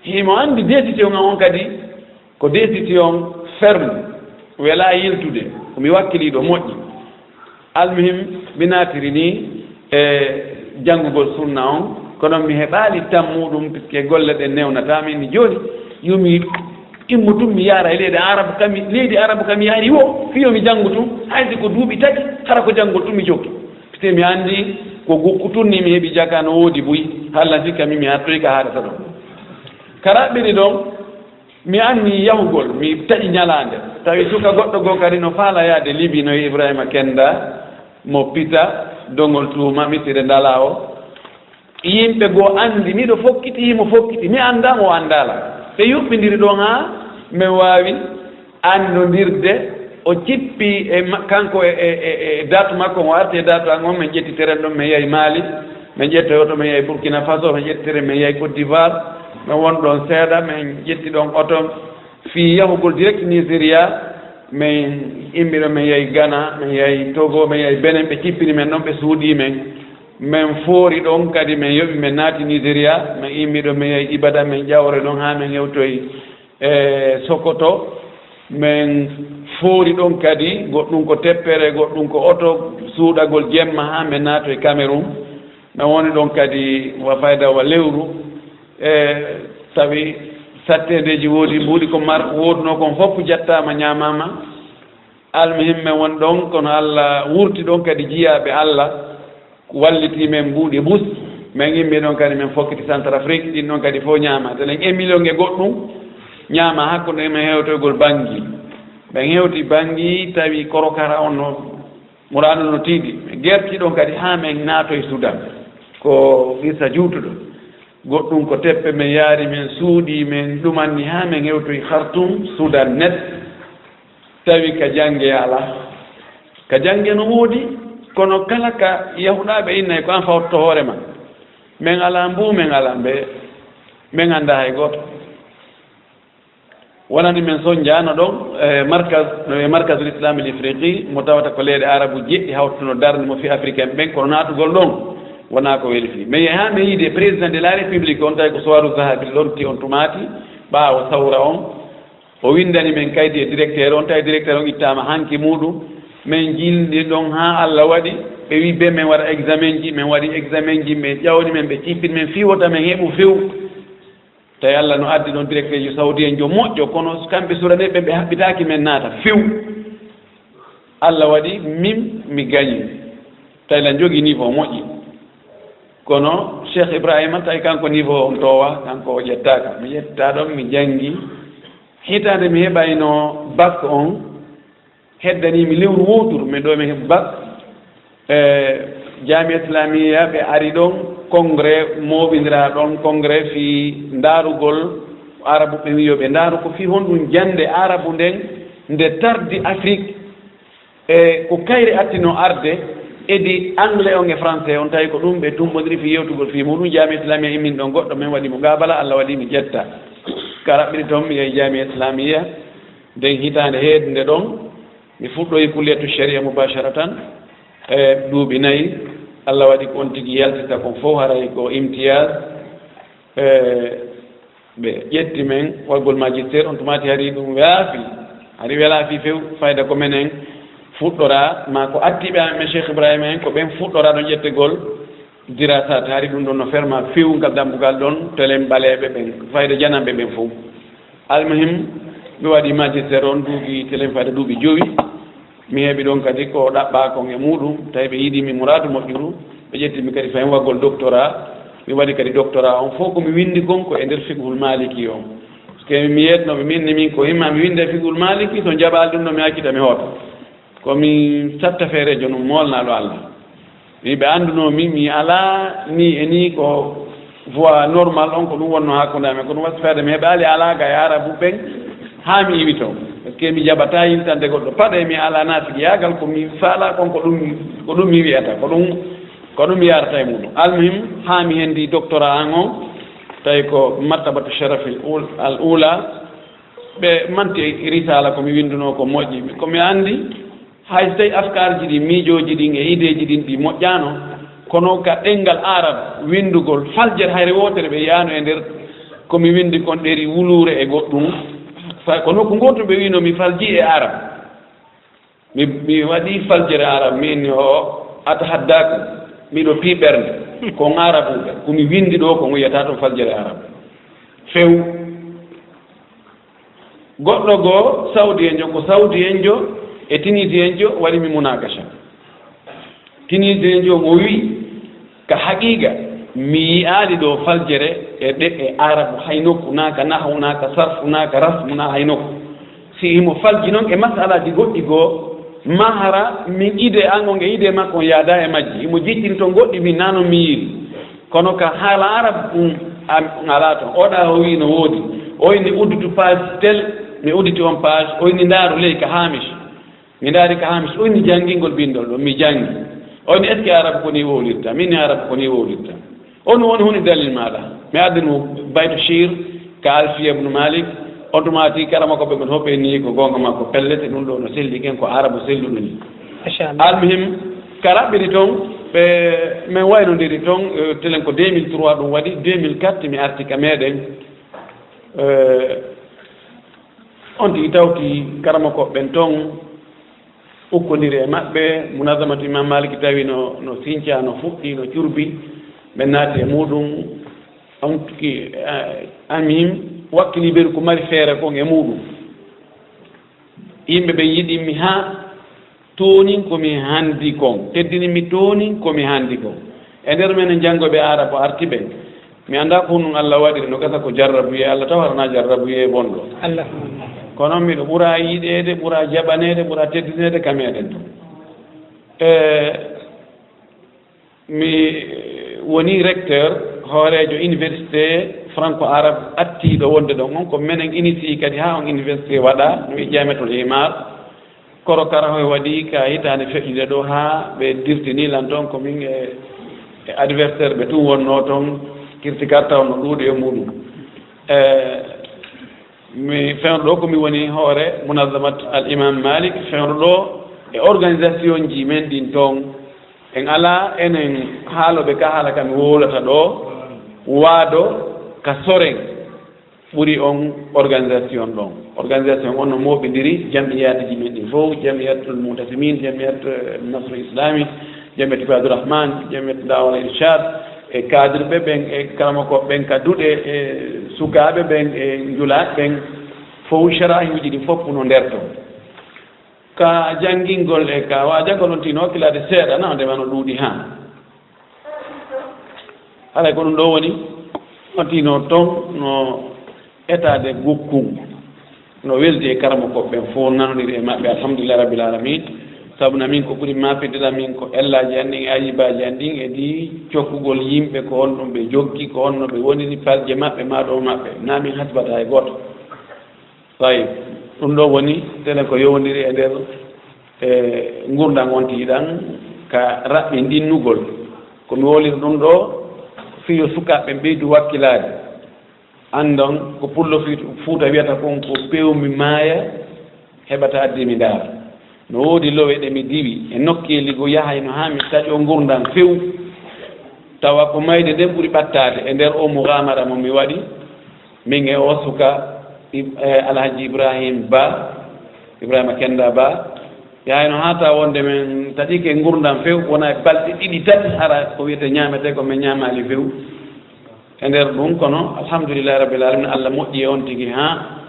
himo andi décision on kadi ko décision ferme wela yiltude komi wakkiliɗo moƴƴi almuhim mi natiri ni janngugol sunna on kono mi heɓaali tammuɗum puisque golle ɗe newnatami ni joni yomi immo tum mi yaara e leydi arabe kam yaari wo fiyo mi janngu tum haysi ko duuɓi tati hara ko janngol tum mi jokki puisque mi anndi ko gokku tunni mi heɓi jaka no woodi buy halla sikka mi hattoy ka haɗata ɗon karaɓɓiri ɗon mi anni yahugol mi taƴi ñalande tawi suka goɗɗo goo kadi no faala yaade libi no ibrahima kenda mo pita dongol tuuma misire ndala o yimɓe goo anndi miɗo fokkiti himo fokkiti mi anndamo o anndala ɓe yuɓɓidiri ɗon ha mi waawi anndodirde o cippi kanko e datu makko mo arti e datu an on min ƴettiteren ɗon min yahi Mali min ƴettoyoto min yahi Burkina Faso min ƴettiteren min yahi Côte d'Ivoire min won ɗon seeɗa min ƴetti ɗon oto fii yahugol direct Nigéria min immiɗo min yahi Ghana min yahi Togo min yahi Benin ɓe cippini men ɗon ɓe suudi men min foori ɗon kadi min yoɓi min naati Nigéria min immiɗo min yahi Ibada min ƴawre ɗon ha min yewtoyi Sokoto min foori ɗon kadi goɗɗum ko teppere goɗɗum ko oto suuɗagol jemma ha min naato e Cameroun min woni ɗon kadi wa fayda wa lewru tawi sattedeji woodi mbuuɗi ko wooduno kon fof jattama ñamama almuhim min woni ɗon kono Allah wurti ɗon kadi jiyaɓe Allah walliti men mbuuɗi bus min immi ɗon kadi min fokkiti Centrafrique ɗin ɗon kadi fof ñamata enen emmilonge goɗɗum ñaama hakkude min hewtoygol Bangui ɓen hewti Bangui tawi korokara on no muraano no tiiɗi min gerti ɗon kadi ha min naatoye Soudan ko issa juutuɗo goɗɗum ko teppe min yaari min suuɗi min ɗumanni ha min hewtoye Khartoum Soudan net tawi ka jangge ala ka jangge no woodi kono kala ka yahuɗaɓe innayi ko an fawtto hoore ma min ala mbuu min ala mbe min annda hay gooto wonani men son jaano ɗon markasul islami l'Ifriqi mo tawata ko leyɗe arabu jeɗɗi hawtuno darde mo fi africain ɓen kono naatugol ɗon wona ko weli fi mais ha mi yiide président de la république on tawi ko sowaru zahabi lorti on tumati ɓaawo sawra on o windani men kaydi e directeur on tawi directeur on ittama hanki muɗum min jildi ɗon ha Allah waɗi ɓe wi be min waɗa examen ji min waɗi examen ji min ƴawni men ɓe cippini men fiwota min heɓu few tawi Allah no addi ɗon directeur ji saudi en jo moƴƴo kono kamɓe suraneɓe ɓe haɓɓitaki men naata few Allah waɗi min mi gañi tawi lan jogui niveau moƴƴi kono Cheikh Ibrahima tawi kanko niveau on towa kanko o ƴettaka mi ƴetta ɗon mi janggi hitande mi heɓayno bac on heddanimi lewru woturu min ɗo mi heɓ bac Jamia Islamia ɓe ari ɗon congrès moɓidira ɗon congrès fi ndaarugol arabu ɓe wiyoɓe ndaaru ko fi honɗum jande arabu nden nde tardi Afrique e ko kayre attino arde edi anglais on e français on tawi ko ɗum ɓe tumɓodiri fi yewtugol fi muɗum Jamia Islamia immin ɗon goɗɗo min waɗi mo gabala Allah waɗi mi ƴetta karaɓɓiri toon mi yehi Jamia Islamia nden hitande heednde ɗon mi fuɗɗoyi kulliyatu sharia mubasharatan e duuɓi nayi Allah waɗi ko on tigi yaltita kon fof haray ko imtiyaz ɓe ƴetti men waɗgol magistére on tumati hari ɗum waafi hari welaafi few fayda ko menen fuɗɗora ma ko attiɓe amen Cheikh Ibrahima en ko ɓen fuɗɗora ɗon ƴettegol dirasat hari ɗum ɗon no ferma few ngal dambugal ɗon telen ɓaleɓe ɓen fayda janamɓe ɓen fof almuhim mi waɗi magistére on duuɓi telen fayda duuɓi joyi mi heɓi ɗon kadi ko ɗaɓɓa kon e muɗum tawi ɓe yiɗimi mouradu moƴƴuru ɓe ƴettimi kadi fayin waggol doctorat mi waɗi kadi doctorat on fof komi windi kon ko e nder fiqhul maliki on parce que mi yetnoɓe minni min ko imma mi winde fiqhul maliki so jaɓal ɗum ɗo mi hakkita mi hoota komi satta feerejo ɗum molnaɗo Allah ɓe andunomi mi ala ni e ni ko voie normal on ko ɗum wonno hakkude amen ko ɗum wasi feede mi heɓali alaga e arabu ɓen ha mi iwi toon par ce que mi jaɓata yiltande goɗɗo paɗe mi ala natigi yagal komi faala kon ko ɗum mi wiyata ko ɗum yarata e muɗum almuhim ha mi hendi doctorat an on tawi ko martabatu sharafi al ula ɓe manti risala komi winduno ko moƴƴi komi andi hay so tawi afkar ji ɗi miijoji ɗin e idéji ɗin ɗi moƴƴano kono ka ɗengal arab windugol faljere hayre wotere ɓe yano e nder komi windi kon ɗeri wulure e goɗɗum ko nokku goto ɓe wino mi falji e arab mi waɗi faljere arab min o atahaddaka miɗo piɓerde ko arabuɓe komi windi ɗo ko wiyata to faljere arab few goɗɗo goo saudi en jo ko saudi en jo e tinisi en jo waɗimi munakasha tinisi en jo mo wi ka haqiqa mi yiyaali ɗo faljere e ɗe e arabu hay nokku naka nahaw naka sarfu naka rasmu na hay nokku si imo falji noon e masalaji goɗɗi goo mahara min ide ango nge ide makko yaada e majji imo jiccin to goɗɗi min nano mi yiiri kono ka haala arabu ɗum ala toon oɗa o wi no woodi oyni udditu page tel mi udditi on page oyni ndaaru ley ka hamish mi ndaari ka hamish oyni janngingol bindol ɗo mi janngi oyni est ce que arabe koni wowlirta min arabe koni wowlirta on woni honi dalil maɗa mi addimo bayto chir ka alfiya ibnu malik automatique karama ko ɓe gon hoppe ni ko gonga makko pellete ɗum ɗo no selli ken ko arabe selluɗo ni almuhim karaɓɓiɗi toon ɓe min waynodiri toon telen ko 2003 ɗum waɗi 2004 mi arti ka meɗen on tigi tawti karama koɓɓen toon ukkodiri e maɓɓe munazamatu imam maliki tawi no sinthia no fuɗɗi no curbi ɓe naati e muɗum on tigi amim wakkili ɓeru ko mari feere kon e muɗum yimɓe ɓe yiɗinmi ha tonin komi handi kon teddinimi tonin komi handi kon e nder men janngoɓe arabe arti ɓen mi annda ko honum allah waɗiri no gasa ko jarrabuye allah taw harana jarrabuye bonɗo allah kono miɗo ɓura yiɗede ɓura jaɓanede ɓura teddinede ka meɗen to mi woni recteur hoorejo université franco arabe attiɗo wonde ɗon on ko menen initie kadi ha on université waɗa no wi jametol himar koro kara hoye waɗi ka hitande feƴƴude ɗo ha ɓe dirtinilan toon komin e adversaire ɓe tum wonno toon kirtikar taw no ɗuuɗi e muɗum mi fewno ɗo komi woni hoore munazamat al imam malik fewno ɗo e organisation ji men ɗin toon en ala enen haaloɓe ka haala kami wowlata ɗo waado ka soren ɓuri on organisation ɗon organisation on no moɓidiri jamiyatiji men ɗin fof jamiyatul moutasimin jamiyat nasre islami jamiyat ibadourahman jamiyat dawal irchad e cadre ɓe ɓen e karamako ɓen ka duɗe e sukaɓe ɓen e njulaɓe ɓen fof charahuji ɗi fof no nder toon ka janngingol e ka wa janngol on tino hakkilade seeɗa na ndema no ɗuuɗi ha alay ko ɗum ɗo woni on tino toon no étade gokkum no weldi e karama koɓɓen fof nanodiri e maɓɓe alhamdulillah rabbil alamin sabuna min ko ɓuri mapidira min ko ellaji an ɗin e ayibaji an ɗin e ɗi cokkugol yimɓe ko on ɗum ɓe joggi ko on no ɓe woniri palje maɓɓe maɗo maɓɓe na min hasbata e goto tawi ɗum ɗo woni tenen ko yowdiri e nder gurdam on tiiɗan ka raɓɓe ndinnugol komi woliri ɗum ɗo fiyo sukaɓe ɓeydu wakkilade andon ko pullo fuuta wiyata kon ko pewmi maaya heɓata addimi ndaara no woodi lowe ɗe mi diwi e nokkeli go yahayno ha mi taƴo gurdam few tawa ko mayde nden ɓuri ɓattade e nder o mugamara mo mi waɗi min e o suka alhaji ibrahima ba ibrahima kenda ba yahayno ha tawa wonde men taƴike gurdam few wona e balɗe ɗiɗi tati hara ko wiyete ñamete ko min ñamali few e nder ɗum kono alhamdulillahi rabbil alamin allah moƴƴi e on tigui ha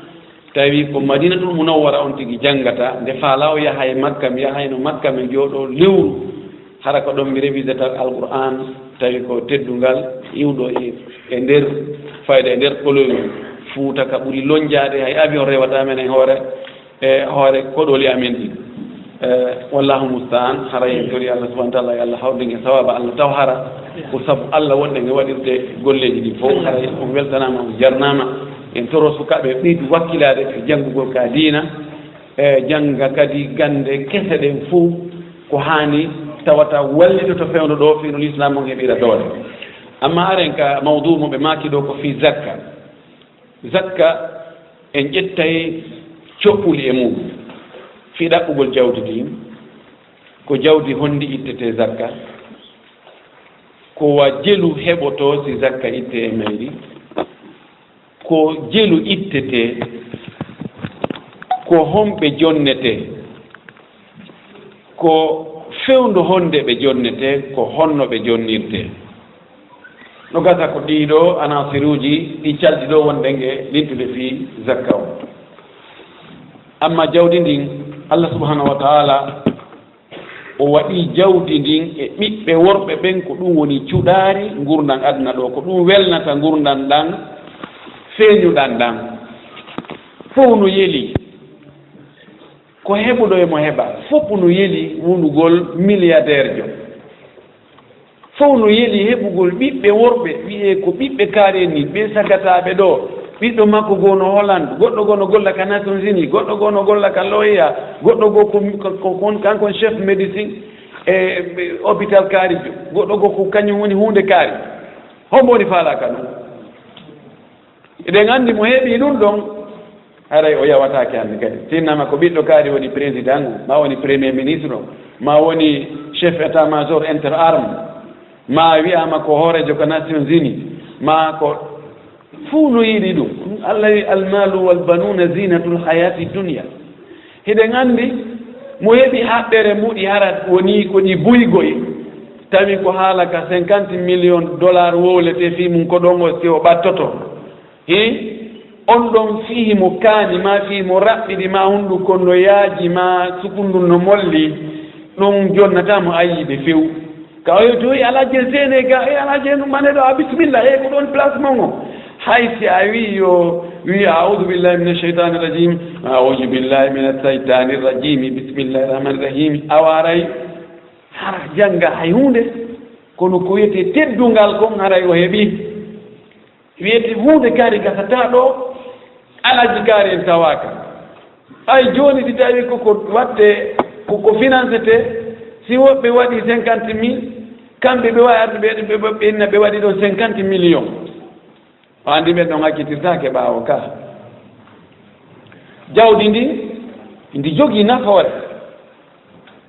tawi ko madinatul munawwara on tigui janggata nde faala o yaha e makka mi yahayno makka mi jooɗo lewru hara ko ɗon mi révisata alqur'an tawi ko teddungal iwɗo e nder fayda e nder koloyu fuuta ka ɓuuri lonjade hay avion rewata men e hoore koɗoli amen ɗi wallahu mustaan hara en tori allah subahana taala e allah hawrden e sawaba allah taw hara ko sabu allah wonɗen e waɗirde golleji ɗi fof hara on weltanama on jarnama en toro sukaɓe ɓeydu wakkilade e janngugol ka diina e jannga kadi gande kese ɗen fof ko hani tawata wallito to fewndo ɗo fino l'islam on heɓira doole amma aren ka mawdou mo ɓe maki ɗo ko fi zakka zakka en ƴettay coɓɓuli e mum fi ɗaɓɓugol jawdi din ko jawdi honndi ittete zakka ko wa jelu heɓoto si zakka itte e mayri ko jelu ittete ko homɓe jonnete ko fewndu honde ɓe jonnete ko honno ɓe jonnirte no gasa ko ɗiɗo anasiruji ɗi calɗi ɗo wonɗen e lintude fi zakka o amma jawdi ndin Allah subhanahu wa ta'ala o waɗi jawdi ndin e ɓiɓɓe worɓe ɓen ko ɗum woni cuɗaari ngurdan aduna ɗo ko ɗum welnata ngurdan ɗan feeñuɗan ɗan fof no yeli ko heɓuɗo e mo heɓa fof no yeli wundugol milliardaire jo fof no yeli heɓugol ɓiɓɓe worɓe wiye ko ɓiɓɓe kaari ni ɓe sagataɓe ɗo ɓiɗɗo makko goo no Hollande goɗɗo goo no golla ka Nations Unis goɗɗo goo no golla ka Loya goɗɗo goo ko kankon chef médecine e hôpital kaari goɗɗo goo ko kañum woni hunde kaari hombo woni faalaka ɗum eɗen anndi mo heeɓi ɗum ɗon haray o yawataake hannde kadi sinnama ko ɓiɗɗo kaari woni président ma woni premier ministre o ma woni chef état major inter arme ma wiyama ko hoorejo ko Nations Unis ma ko fuu no yiɗi ɗum Allah wi almalu walbanuna zinatul hayati dunia hiɗen anndi mo heɓi haɓɓere muɗi harat woni ko ɗi buygoye tawi ko haala ka 50 millions dollars wowlete fi mum ko ɗon o si o ɓattoto on ɗon fihi mo kaani ma fihi mo raɓɓiɗi ma hunduko no yaaji ma sukundu no molli ɗum jonnatamo ayiɓe few ka o yettoyi ala jel sene ga e ala jel mane ɗo a bisimilla e ko ɗon placement o hay si a wi yo wi aoudu billahi min alcheytani irrajim aoudu billahi min alcheytani irrajimi bisimillahi rahmani rahim a waray hara jannga hay hunde kono ko wiyete teddungal kon haray o heeɓi wiyete hunde kaari gasata ɗo alaji kaari en tawaka ay joni ɗi tawi koko watte koko financete si woɓɓe waɗi 50 000 kamɓe ɓe wawi arde ɓenna ɓe waɗi ɗon 50 millions o andi ɓen ɗon hakkitirtake ɓaawo ka jawdi ndi jogii nafoore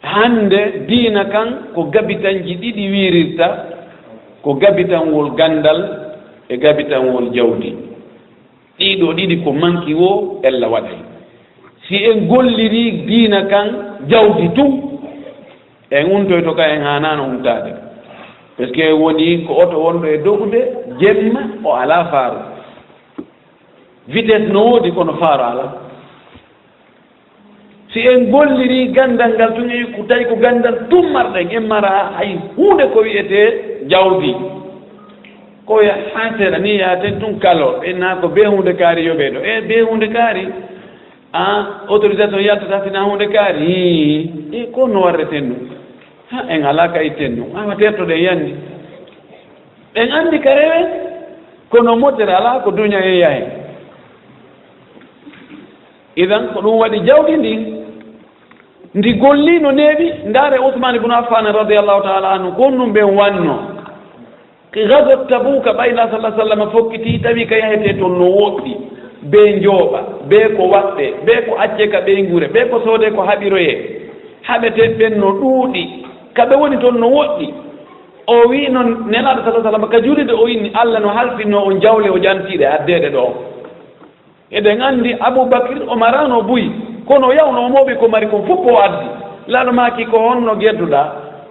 hannde diina kan ko gabitanji ɗiɗi wiirirta ko gabitanwol gandal e gabitanwol jawdi ɗiɗo ɗiɗi ko manki wo ella waɗay si en golliri diina kan jawdi tum en untoyto ka en hanano umtade par ce que woni ko oto wonɗo e dogude jemma o ala faaru vitesse no woodi kono faaru ala si en golliri gandal ngal tun ko tawi ko gandal tummarɗen en mara hay hunde ko wiyete jawdi ko ya hasera ni yaten tun kalo ɓenna ko be hunde kaari yoɓe ɗo e be hunde kaari autorisation yaltata sina hunde kaari e ko no warreten ɗum ha en ala ka itten ɗum awa tertoɗen yandi ɓen anndi ka rewen kono motere ala ko duña yeeya hen idan ko ɗum waɗi jawdi ndi golli no neeɓi ndaare Ousmane ibn Affan radiallahu taala anhu kon ɗum ɓen wanno gazot tabuka ɓayla sallah sallam fokkiti tawi ka yahete toon no woɗɗi be njooɓa be ko waɗɗe be ko acce ka ɓey ngure be ko soode ko haɓiroye haɓeten ɓen no ɗuuɗi kaɓe woni toon no woɗɗi o wi noon nelaɗo sallah sallam ka julide o inni Allah no halfinno on jawle o ƴantiɗe addeɗe ɗo eɗen anndi Aboubacry o marano buyi kono yawno moɓe ko mari kon fof o addi laɗo maki ko honno gedduɗa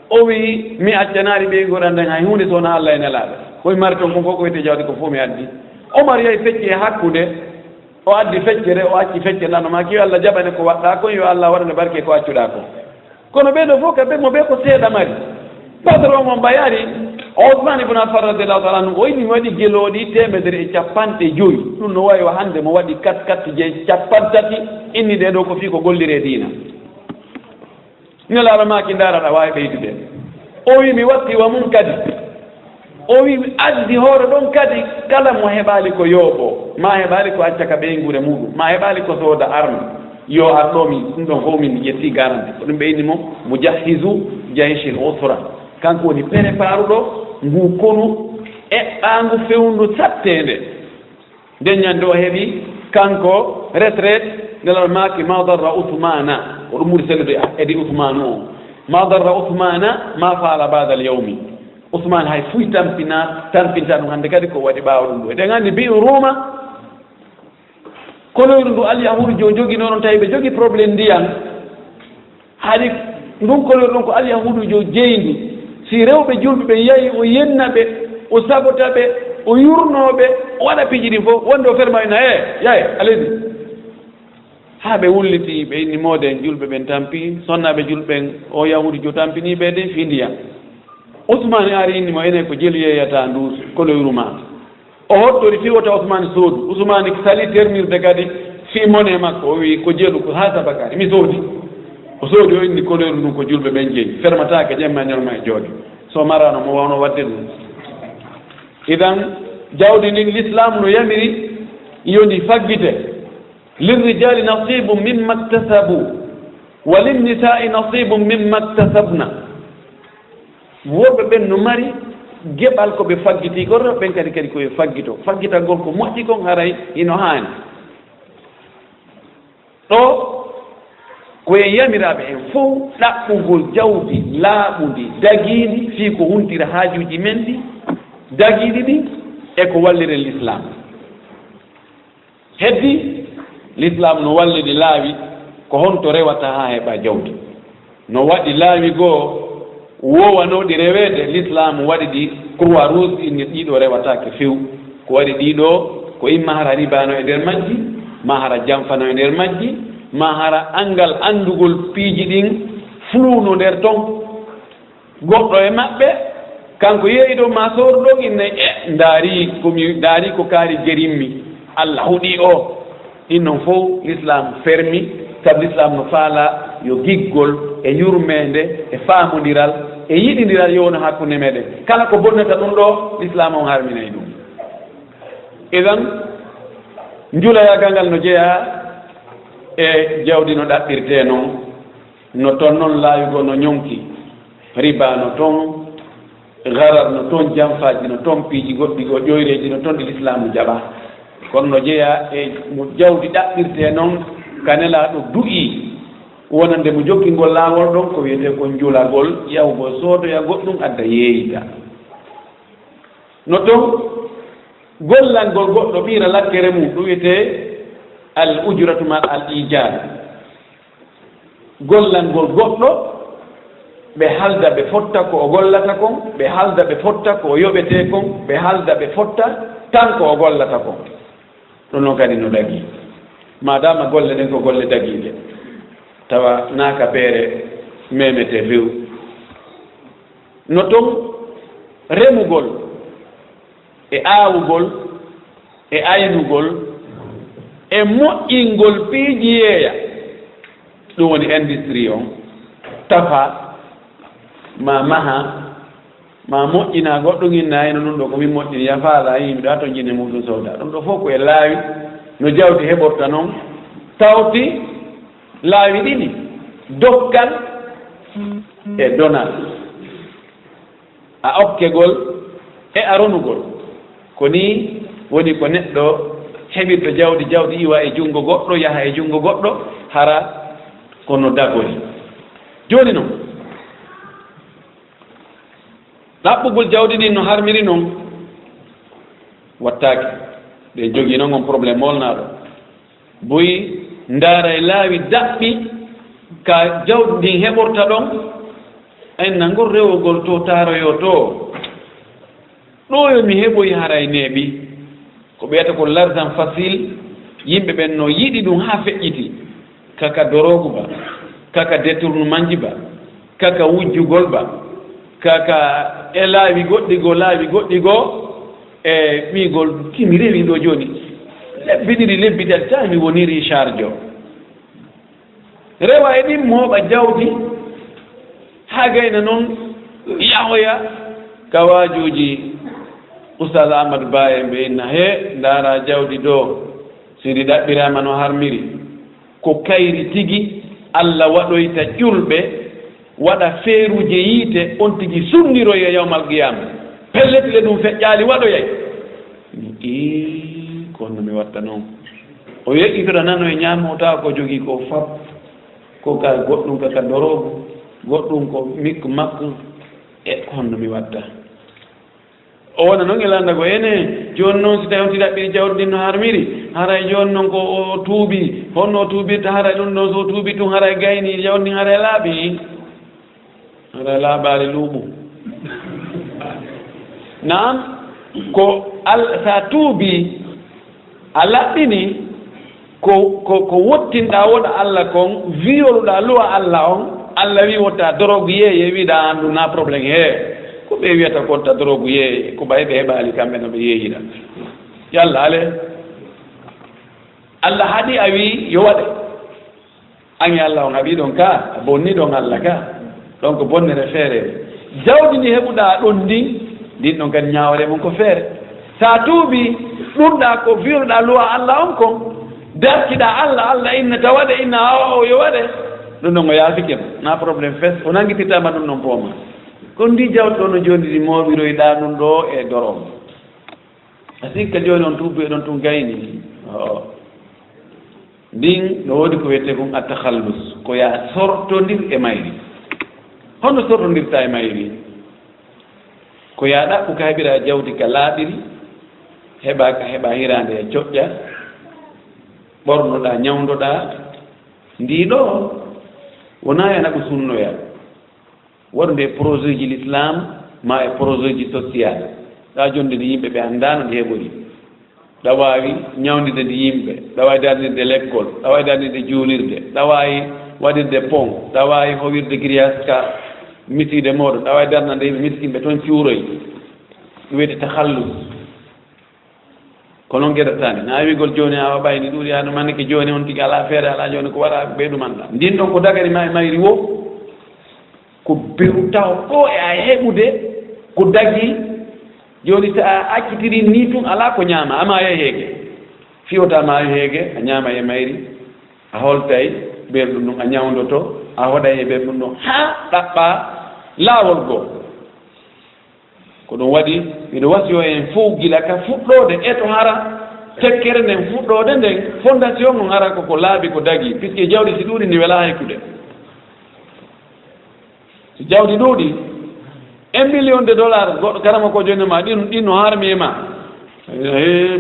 o wi mi accanaari ɓey goranden hay hunde sowona Allah e nelaɗo koye mari toon kon fof ko wiyete jawdi ko fof mi addi Omar yahi fecce e hakkude o addi feccere o acci fecce laɗo maki yo Allah jaɓane ko waɗɗa kon yo Allah waɗane barke ko accuɗa ko kono ɓeɗo fof ka ɓe mo ɓe ko seeɗa mari badre o mo mbayari Ousmane ibn Affan radiallahu taala anhu o yimi waɗi gelooɗi 150 ɗum no wawi o hannde mo waɗi 4 je 30 inni ɗe ɗo ko fii ko gollire diina nelaɗo maki ndaraɗa wawi ɓeydude o wi mi watti wa mum kadi o wi addi hoore ɗon kadi kala mo heɓali ko yooɓo ma heɓali ko acca ka ɓeygure muɗum ma heɓali ko sooda arme yo arɗomi ɗum ɗon fof min ƴetti garande ko ɗum ɓeyni mo moujahisu jaychil usra kanko woni préparuɗo ngu konu eɓɓangu fewndu sattede nden ñande o heeɓi kanko retraite nelal maki ma darra ousmana o ɗum ɓuri sellude edi ousmane o ma darra ousmana ma faala bada al yawmi ousmane hay fuy tampinta ɗum hannde kadi ko waɗi ɓaawa ɗum ɗo eɗen anndi mbiɗo ruuma couleur ndu alyahudu jo jogi noon tawi ɓe jogi probléme ndiyan haɗi ndun couleur ɗon ko alyahudu jo jeyndi si rewɓe julɓe ɓe yahi o yenna ɓe o sagota ɓe o yurnoɓe o waɗa piiji ɗin fof wonde o fermayna yaye aleydi haa ɓe wulliti ɓe inni mooden julɓe ɓen tampi sonnaɓe julɓen o yahudu jo tampiniɓe de fi ndiyan ousmane ari innimo enen ko jelu yeyata ndu couleur ma o hottori fi wota ousmane soodu ousmane sali termirde kadi fi mone makko o wi ko jelu ko ha sabakari mi soodi o soodi o inni couleur ndun ko julɓe ɓen jeeyi fermatake ƴemma ñolma e jooɗi so marano mo wawno wadde ɗum idan jawdi ndin l'islam no yamiri yoni faggite lirrijali nasibum mimma iktasabu wa linnisai nasibum mimma iktasabna woɓɓe ɓen no mari geɓal ko ɓe faggiti ko rewɓe ɓen kadi koye faggito faggitagol ko moƴƴi kon haray ino haani ɗo koye yamiraɓe en fof ɗaɓɓugol jawdi laaɓundi dagiindi fii ko huntira haajuji men ɗi dagiiɗi ɗi e ko walliren l'islam heddi l'islam no wallidi laawi ko honto rewata haa heɓa jawdi no waɗi laawi goo wowanoɗi reweede l'islam waɗi ɗi croix rouge inni ɗiɗo rewatake few ko waɗi ɗiɗo ko imma hara ribano e nder majji ma hara jamfano e nder majji ma hara angal andugol piiji ɗin fluno nder ton goɗɗo e maɓɓe kanko yeeyiɗo ma sorɗo inne ndaari ko kaari gerimmi allah huɗi o ɗin noon fof l'islam fermi sabu l'islam no faala yo giggol e yurmede e faamodiral e yiɗidiral yowno hakkunde meɗen kala ko bonnata ɗum ɗo l'islam on harminayi ɗum idan njulayagal ngal no jeeya e jawdi no ɗaɓɓirte noon no toon noon laayugo no ñonki riba no toon garar no toon jamfaji no toon piiji goɗɗi go ƴoyreji no toon ɗi l'islam no jaɓa kono no jeeya e no jawdi ɗaɓɓirte noon kanelaɗo du'i wonande mo jokkingol laawol ɗon ko wiyete ko njulagol yawgol soodoya goɗɗum adda yeeyita no toon gollangol goɗɗo ɓiira lakkere mum ɗum wiyete al ujratu mal al ijad gollangol goɗɗo ɓe halda ɓe fotta ko o gollata kon ɓe halda ɓe fotta ko o yoɓete kon ɓe halda ɓe fotta tan ko o gollata kon ɗum noon kadi no dagi madama golle ɗen ko golle dagiiɗe tawa naaka beere memete few no toon remugol e aawugol e aynugol e moƴƴingol piiji yeeya ɗum woni industrie on tafa ma maha ma moƴƴina goɗɗo ginna heno ɗum ɗo ko min moƴƴini ya faala yimɓe ɗo to jinne muɗum sowda ɗum ɗo fof ko e laawi no jawdi heɓorta noon tawti laawi ɗiɗi dokkal e donal a okkegol e aronugol ko ni woni ko neɗɗo heɓirta jawdi iwa e junngo goɗɗo yaha e junngo goɗɗo hara kono dagori jooni noon ɗaɓɓugol jawdi ɗin no harmiri noon wattaake ɓe jogii noon on probléme molnaaɗo boyi ndaara e laawi daɓɓi ka jawdi ndin heɓorta ɗon en nangol rewogol to taaroyo to ɗo yo mi heɓoyi haray neeɓi ko ɓeyata ko l'argent facile yimɓe ɓen no yiɗi ɗum haa feƴƴiti kaka dorogu ba kaka détournement ji ba kaka wujjugol ba kaka e laawi goɗɗi goo e ɓiigol kimi rewi ɗo jooni lebbiniri lebbital ta mi woniri charge o rewa e ɗin mooɓa jawdi haa gayna noon yahoya kawajuuji oustad amadou baye mbe inna he ndaara jawdi ɗo sidi ɗaɓɓirama no harmiri ko kayri tigi allah waɗoyta ƴulɓe waɗa feeruje yiite on tigi sunniroye yawmal qiyama pelleti le ɗum feƴƴaali waɗoyay kono mi watta noon o yeƴƴitoɗa nano e ñaamota ko jogii ko fab ko ka goɗɗum kaka dorogu goɗɗum ko mikko makko e honno mi watta o wona noon elanda ko ene jooni noon si tawi on tiɗaɓɓiri jawdi ɗin no harmiri haray jooni noon ko o tuubi honno o tuubirta haray ɗum ɗon so tuubi ɗum haray gayni jawdi ndin haray laaɓi haray laaɓaali luuɓu naam ko sa tuubi a laɓɓini ko wottinɗa woɗa Allah kon wiyoluɗa luwa Allah on Allah wi wotta drogue yeeye wiɗa andu na probléme he ko ɓe wiyata ko wotta drogue yeeye ko ɓay ɓe heɓali kamɓe no ɓe yeehiɗa yalla ale Allah haɗi a wi yo waɗe ani Allah on a wi ɗon ka a bonni ɗon Allah ka ɗon ko bonnere feerere jawdi ndi heɓuɗa ɗon ndin ɗon kadi ñawre mum ko feere sa tuubi ɗumɗa ko wiyoluɗa luwa Allah on kon dartiɗa Allah inna tawaɗe inna o yo waɗe ɗum ɗon o yaafiken na probléme fes o nanguitirtama ɗum ɗon pooma kon ndi jawɗi ɗo no joni ɗi moɓiroyɗa ɗum ɗo e dorom a sikka joni on tuubi ɗon tun gayni ndin no woodi ko wiyete kon attakhallus ko ya sortodir e mayri hono sortodirta e mayri ko ya ɗaɓɓu ka heɓira jawdi ka laaɓiri heɓa hirande e coƴƴa ɓornoɗa ñawdoɗa ndiɗo wona yana ko sunnoya waɗude projet ji l'islam ma e projet ji social ɗa jonde nde yimɓe ɓe anndano nde heɓori ɗa wawi ñawdide nde yimɓe ɗa wawi darnide l'école ɗa wawi darnide juulirde ɗa wawi waɗirde pont ɗa wawi howirde grillage ka miside moɗon ɗa wawi darnande yimɓe miskimɓe toon cuuroy ɗum wiyete takhallus ko noon geɗatani na wigol joni a waɓayni ɗuuɗi ha ɗum annike joni on tigi ala feere ala joni ko waɗa ɓeyɗumanɗa ndin ɗon ko dagari ma e mayri wo ko bewtaw ɗo e a heɓude ko dagi joni so a accitiri ni tun ala ko ñaama ama ye heege fiyotama e heege a ñaama e mayri a holtay ɓerɗum ɗum a ñawdoto a hoɗay e ɓerɗum ɗum ha ɗaɓɓa laawol goo ko ɗum waɗi miɗo wasiyo en fof gila ka fuɗɗode e to hara tekkere nden fuɗɗode nden fondation on hara koko laaɓi ko dagi puisque jawdi si ɗuuɗi ndi wela haykude so jawdi ɗuuɗi 1 million de dollars goɗɗo karama ko joni ma ɗin no harmi e ma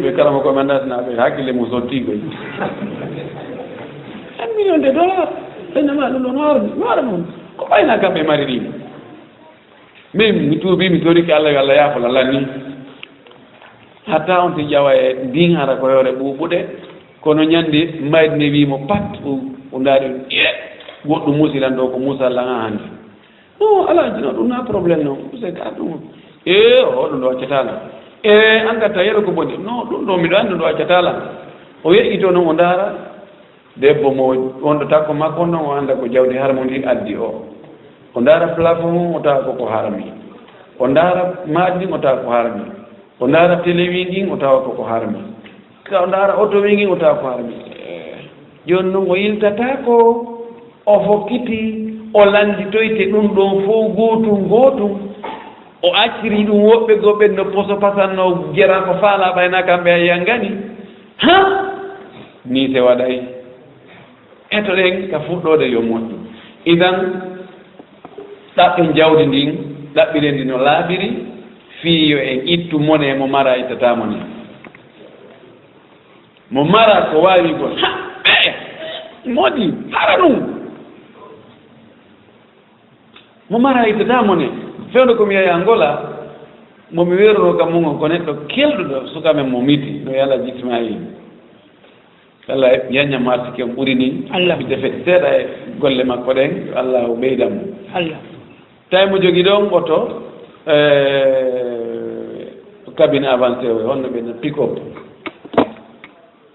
ɓe karama ko mandatnaɓe hakkille mum sottigoy 1 million de dollars ɓennama ɗum ɗon harmi mi waɗa mum ko ɓayna kamɓe mari ɗima min mi tuubi mi toriki Allah yo Allah yaafol Allah ni hatta on ti ƴawa e ndin hara ko yore ɓuuɓuɗe kono ñande maydine wimo pat o ndaari goɗɗum musilan ɗo ko musalla ha hannde non ala jino ɗum na probléme noon use ka ɗum ɗum ɗo accatala an gatta yeɗo ko boni non ɗum ɗo miɗo anndi ɗo accatala o yeƴƴito noon o ndaara debbo mo wonɗo takko makko noon o annda ko jawdi harmo ndi addi o ndaara plafond o tawa koko harmi o ndaara maaɗi ɗin o tawa ko harmi o ndaara téléwi ɗin o tawa koko harmi o ndaara auto wi ɗin o tawa ko harmi jooni noon o yiltata ko o fokkiti o landitoyte ɗum ɗon fof gootum o acciri ɗum woɓɓe goɓɓe no poso pasanno jera ko faala ɓayna kamɓe a yangani ni se waɗay eto ɗen ka fuɗɗode yo moƴƴu idan ɗaɓɓen jawdi ndin ɗaɓɓiren ndi no laaɓiri fiyo en ittu mone mo mara ittata mone mo mara ko wawi gon moƴƴi hara ɗum mo mara ittata mone fewde komi yeeya Angola momi weeruno kam mum on ko neɗɗo kelɗuɗo sukamen mo miti no yalla jittimayi Allah yaña martike on ɓuri ni mi defet seeɗa e golle makko ɗen Allah o ɓeydam Allah tawi mo jogii ɗon oto cabine avancé o honno ɓe pick-up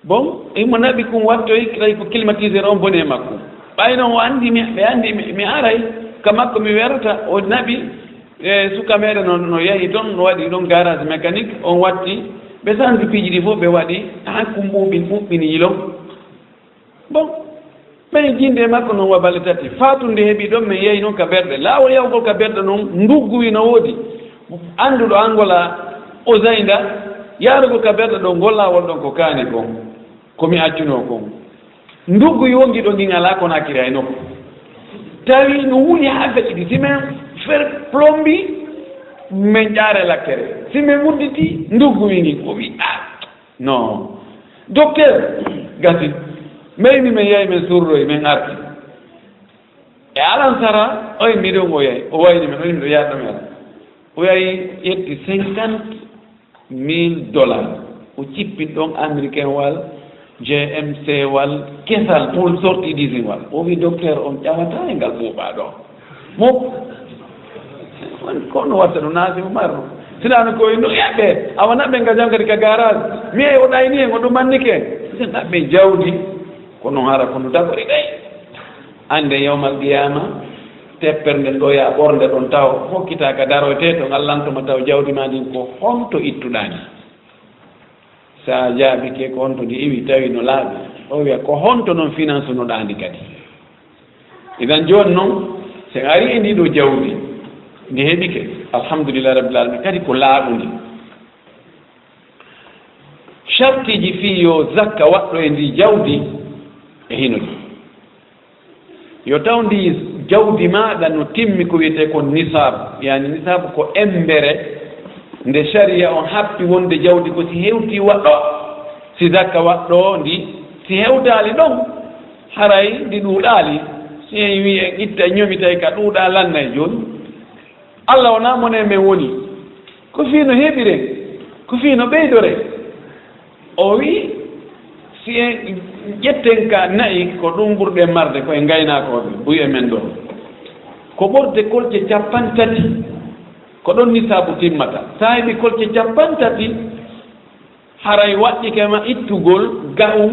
bon imo naɓi kum wattoy tawi ko climatiseur on boni e makko ɓay noon o anndi ɓe anndi mi aray ka makko mi werata o naɓi e suka meɗen no yahi toon no waɗi ɗon garage mécanique on watti ɓe sandi piiji ɗi fof ɓe waɗi han kum ɓuɓɓini yilon bon ɓen jinde makko noon wa balle tati fatunde heeɓi ɗon min yeehi noon ka berɗe laawol yawgol ka berɗe noon ndugguwi no woodi annduɗo Angola o zaynda yaarugol ka berɗe ɗo ngol laawol ɗon ko kaani kon komi accuno kon ndugguwi wongi ɗo ngin alaa kono akkiri hay nokku tawi no wuli haa gaɗiɗi simen fer plombi min ƴaare lakkere si me mudditi nduggu wini o wi non docteur gasi maymi men yayi men surroy men arti e alan sara oy mbiɗon o yayi o wayni men oyi miɗo yaɗɗo men o yayi ƴetti $50,000 o cippin ɗon américain wal GMC wal kesal pour sorti d'usine wal o wi docteur on ƴawata e ngal ɓuuɓa ɗo mo kono watta ɗo naasi o marno sinano koye no yaɓɓe awa naɓɓe gajam kadi ka garage mi o ɗayni en oɗo mannike sen naɓɓe jawdi kono hara kono dagori ɗay ande yawmal qiyama teppere nden ɗo ya ɓorde ɗon taw hokkitaka daroyte to ngallantoma taw jawdi ma ndin ko honto ittuɗani sa jaabi ke ko honto ndi iwi tawi no laaɓi o wiya ko honto noon finance no ɗandi kadi idan joni noon sen ari e ndiɗo jawdi ndi heɓike alhamdulillah rabbil alamin kadi ko laaɓundi chartiji fi yo zakka waɗɗo e ndi jawdi e hinoji yo taw ndi jawdi maɗa no timmi ko wiyete ko nisab yani nisab ko embere nde sharia on happi wonde jawdi ko si hewti waɗɗo si zakka waɗɗo ndi si hewtali ɗon haray ndi ɗuuɗali si en wi en itta ñomitay ka ɗuuɗa lanna e joni allah wona mone men woni ko fino heɓire ko fino ɓeydore o wi si en ƴetten ka nayi ko ɗum ɓurɗe marde koye gaynakoɓe buy e men ɗo ko ɓorde kolce 30 ko ɗon nisabu timmata sa heɓi kolce 30 haray waɗɗikema ittugol ga'um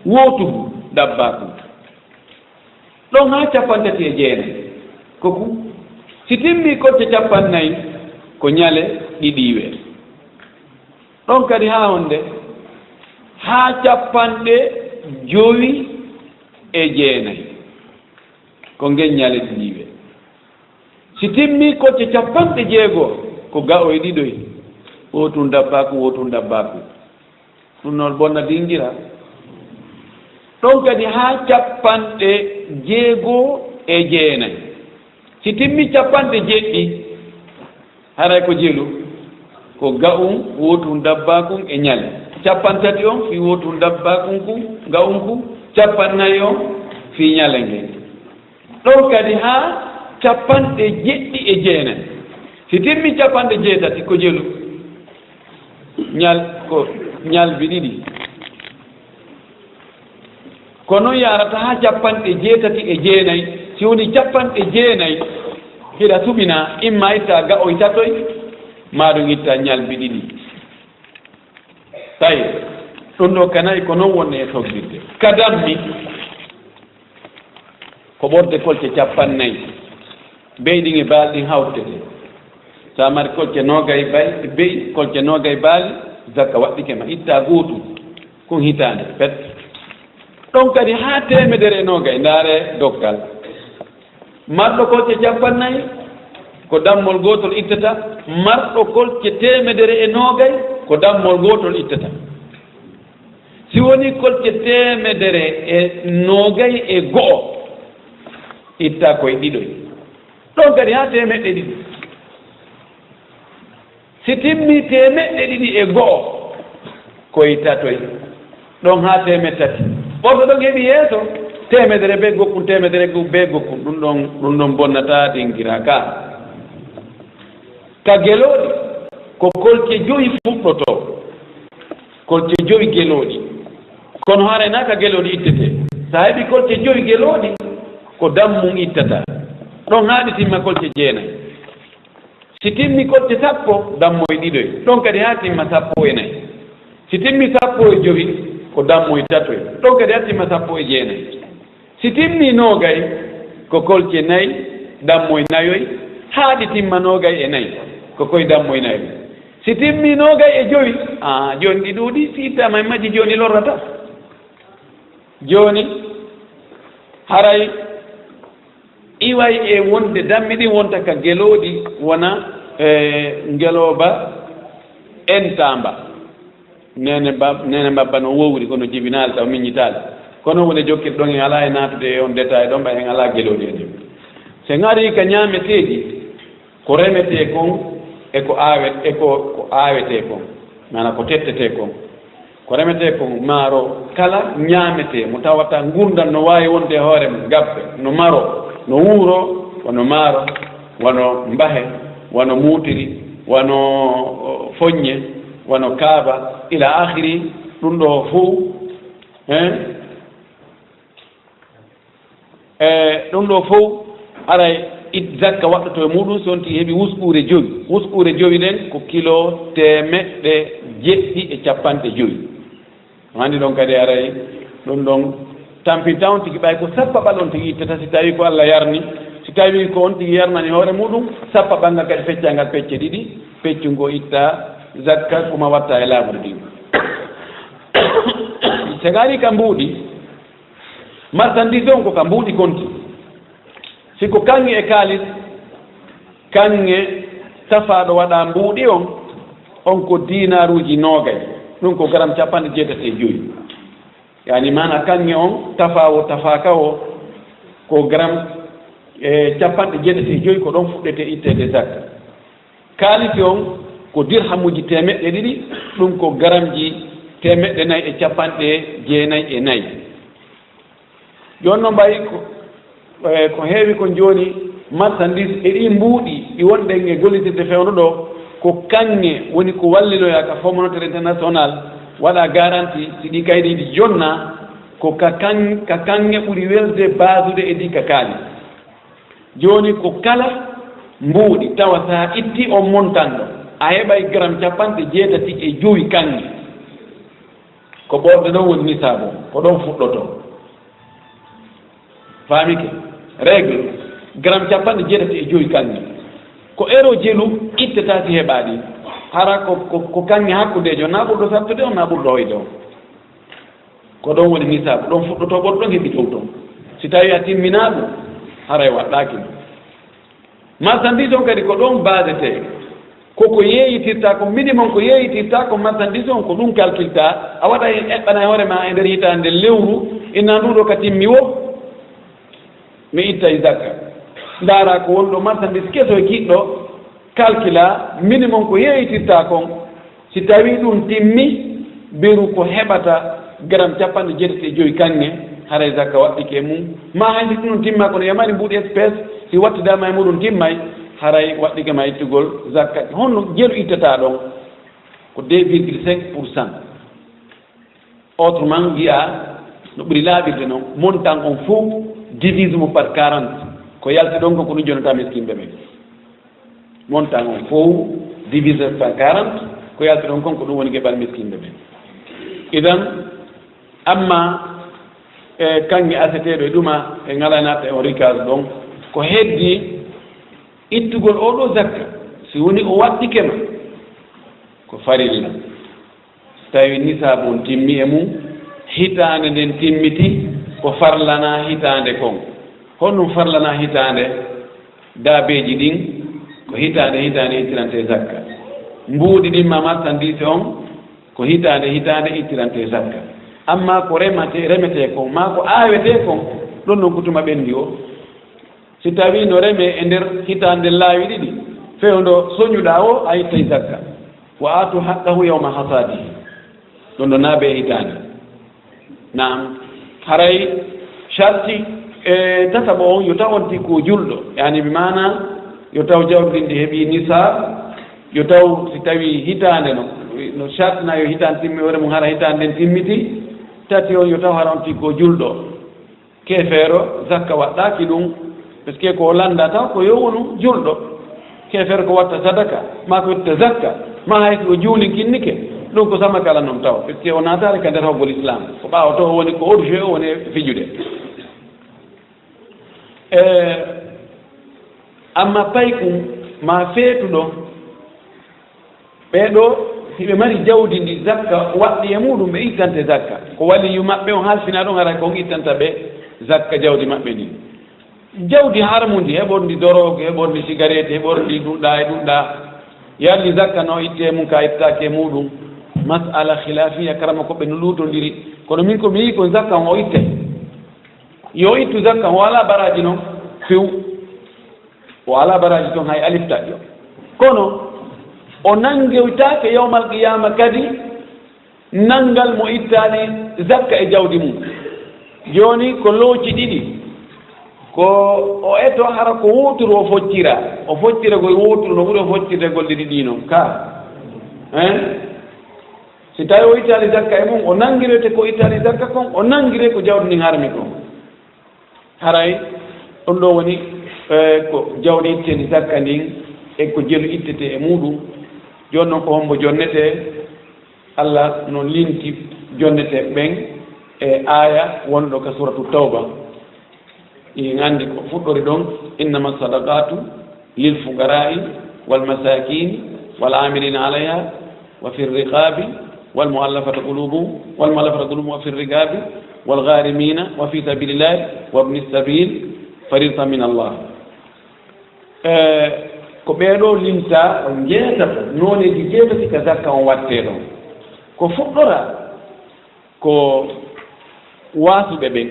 wotugu dabbaku ɗon ha 39 koku si timmi kolce 40 ko ñale ɗiɗiwe ɗon kadi ha honde ha 59 ko ngel ñale ɗiɗiwe si timmi kolce 60 ko ga'o e ɗiɗoy wotum dabbaku ɗum noon bonna dingira ɗon kadi ha 69 si timmi 70 haray ko jelu ko ga'um wotum dabbakum e ñale 30 on fi wotum dabbakum ku ga'um ku 40 on fi ñale nge ɗon kadi ha 79 si timmi 80 ko jelu ñalbi ɗiɗi ko noon yarata ha 79 si woni 79 hiɗa suɓina imma itta ga'oy tatoy maɗum itta ñalbi ɗiɗi tawi ɗum ɗo kanayi ko noon wonne e togdirde kadammi ko ɓorde kolce 40 beyɗin e baalɗin hawtete sa mari kolce nogay beyi kolce nogay baali zakka waɗɗike ma itta gootum kon hitande pet ɗon kadi ha 100 ndaare doggal marɗo kolce 40 ko dammol gotol ittata marɗo kolce 100 ko dammol gotol ittata si woni kolce 120 itta koye ɗiɗoy ɗon kadi ha 200 si timmi 201 koye tatoy ɗon ha 300 ɓorɗo ɗon heeɓi yeeso 100 be gokkum 100 be gokkum ɗum ɗon bonnata dingira ka geloɗi ko kolce 5 fuɗɗoto kolce 5 geloɗi kono harena ka geloɗi ittete sa heeɓi kolce 5 geloɗi ko dammum ittata ɗon haɗi timma kolce 9 si timmi kolce 10 dammoye ɗiɗoy ɗon kadi ha timma 14 si timmi 15 ko dammoye 3 ɗon kadi ha timma 19 si timmi 20 ko kolce 4 dammoye 4 haɗi timma 24 ko koye dammoye 4 si timmi 25 joni ɗi ɗuuɗi si ittama e majji joni lorrata joni haray iway e wonde dammi ɗin wonta ka geloɗi wona ngeloba entamba nene mbabba no wowri kono jibinali taw miññitali kono wone jokkir ɗon en ala e natude e on détail ɗon ɓa en ala geloɗi e ɗin se ngari ka ñameteji ko remete kon eko awete kon mana ko tettete kon ko remete kon maaro kala ñaamete mo tawata ngurdan no waawi wonde hoore mum gabbe no maro no wuuro wono maaro wono mbahe wono muutiri wono foññe wono kaaba ila akhiri ɗum ɗo fuu ɗum ɗo fof aray it zakka waɗɗoto e muɗum so wonti heeɓi wusɓuure joyi ɗen ko kilo 750 andi ɗon kadi aray ɗum ɗon tampinta on tigi ɓay ko sappa ɓal on tigi ittata si tawi ko Allah yarni si tawi ko on tigi yarnani hoore muɗum sappa ɓangal kadi feccangal pecce ɗiɗi peccungo itta zakka koma watta e laamude ɗi so gari ka mbuuɗi marchandise on ko ka mbuuɗi konti siko kanŋe e kaalis kanŋe tafaaɗo waɗa mbuuɗi on ko dinaruji noogay ɗum ko garam 75 yani mana kanŋe on tafawo tafaka o ko garam 75 ko ɗon fuɗɗete ittede zakka kaalisi on ko dirhamuji 200 ɗum ko garamji 494 joni noon mbayi ko heewi ko joni marchandise e ɗi mbuuɗi ɗi wonɗen e gollitirde fewno ɗo ko kanŋe woni ko walliloya ka communautaire international waɗa garanti si ɗi kayɗi ɗi jonna ko ka kanŋe ɓuri welde basude e ɗi ka kaali joni ko kala mbuuɗi tawa sa itti on montanɗo a heɓay gramme 65 kanŋe ko ɓorde ɗon woni nisabu ko ɗon fuɗɗoto faamike règle gramme 65 kanŋe ko ero jelu ittetati heɓaɗi hara ko kanŋe hakkudejo na ɓurɗo sattude on na ɓurɗo hoyde on ko ɗon woni nisabu ɗon fuɗɗoto ɓoɗo ɗon heɓi tow ton si tawi a timminaɗum haray waɗɗaki marchandise on kadi ko ɗon basete koko yeeyitirta ko minimum ko yeeyitirta ko marchandise on ko ɗum calculta a waɗa en eɓɓana hoore ma e nder hitande lewru inna nduɗo ka timmi wo mi ittay zakka ndaara ko wonɗo marchandise keso e kiɗɗo calcula minimum ko yeeyitirta kon si tawi ɗum timmi beru ko heɓata gramme 75 kanŋe haray zakka waɗɗike e mum ma haysi ɗum timma kono yamani mbuuɗi espèce si wattidama e muɗum timmay haray waɗɗike ma ittugol zakka honno jelu ittata ɗon ko 2,5%. autrement wiya no ɓuri laaɓirde noon montant on fof divise mo par 40 ko yalti ɗon ko ɗum jonata miskimɓe ɓen montant on fof divise par 40 ko yalti ɗon kon ko ɗum woni geɓal miskimɓe ɓen idan amma e kanŋe aseteɗo e ɗuma e ngalanata e o ricage ɗon ko heddi ittugol oɗo zakka si woni o waɗɗikema ko farilla so tawi nisabu on timmi e mum hitande nden timmiti ko farlana hitande kon honɗum farlana hitande daabeji ɗin ko hitande ittirante zakka mbuuɗi ɗin ma marchandise on ko hitande ittirante zakka amma ko remete kon ma ko awete kon ɗon noon ko tuma ɓendi o si tawi no reme e nder hitande laawi ɗiɗi fewndo soñuɗa o a ittay zakka wa atu haqqahu yawma hasadihi ɗon ɗo naabe e hitande naam haray sharti e tataɓo on yo taw onti ko julɗo yani mi mana yo taw jawdi ndi heeɓi nisab yo taw si tawi hitande no shartina yo hitande timmi ore mum hara hitande nden timmiti tati on yo taw hara onti ko julɗo kefeero zakka waɗɗaki ɗum par ce que ko landa taw ko yowonu julɗo kefeero ko watta sadaka ma ko itta zakka ma hay ko juuli kinnike ɗum ko sama kala noon taw par ce que o natare ka nder hobbol islam ko ɓawato o woni ko orge o woni fijude amma paykum ma feetuɗo ɓeɗo siɓe mari jawdi ndi zakka waɗɗi e muɗum ɓe ittante zakka ko waliyu maɓɓe on halfina ɗon ara kon ittanta ɓe zakka jawdi maɓɓe ndi jawdi harmundi heɓorndi dorogue heɓorndi cigarette heɓorndi ɗuɗɗa e ɗuɗɗa yalli zakka no itte mum ka ittake e muɗum masala khilafiya karama koɓe no luutondiri kono min ko mi yii ko zakka o itte yo ittu zakka o ala baraji noon few o ala baraji toon hay aliftaɗi o kono o nangewtaake yawmal qiyama kadi nangal mo ittaali zakka e jawdi mum jooni ko looci ɗiɗi ko o eto hara ko wooturu o foccira koye wooturu no ɓuri o foccirde golle ɗiɗi noon ka si tawi o ittaali zakka e mum o nangirete ko ittaali zakka kon o nangire ko jawdi ndin harmi kon haray ɗum ɗo woni ko jawdi ittendi zakka ndin e ko jelu ittete e muɗum jooni noon ko hombo jonnete Allah no linti jonnete ɓen e aya wonɗo ka suratu tawba in andi ko fuɗɗori ɗon innama sadaqatu lil fuqara'i wal masakin wal amilina alayha wa fi riqabi wal muallafati qulubuhum wa fi riqabi wal gharimina wa fi sabilillahi wa ibnis sabil faridatan min Allah ko ɓeeɗo limta on jeetata nooneji jeetati ka zakka on watte ɗon ko fuɗɗora ko waasuɓe ɓen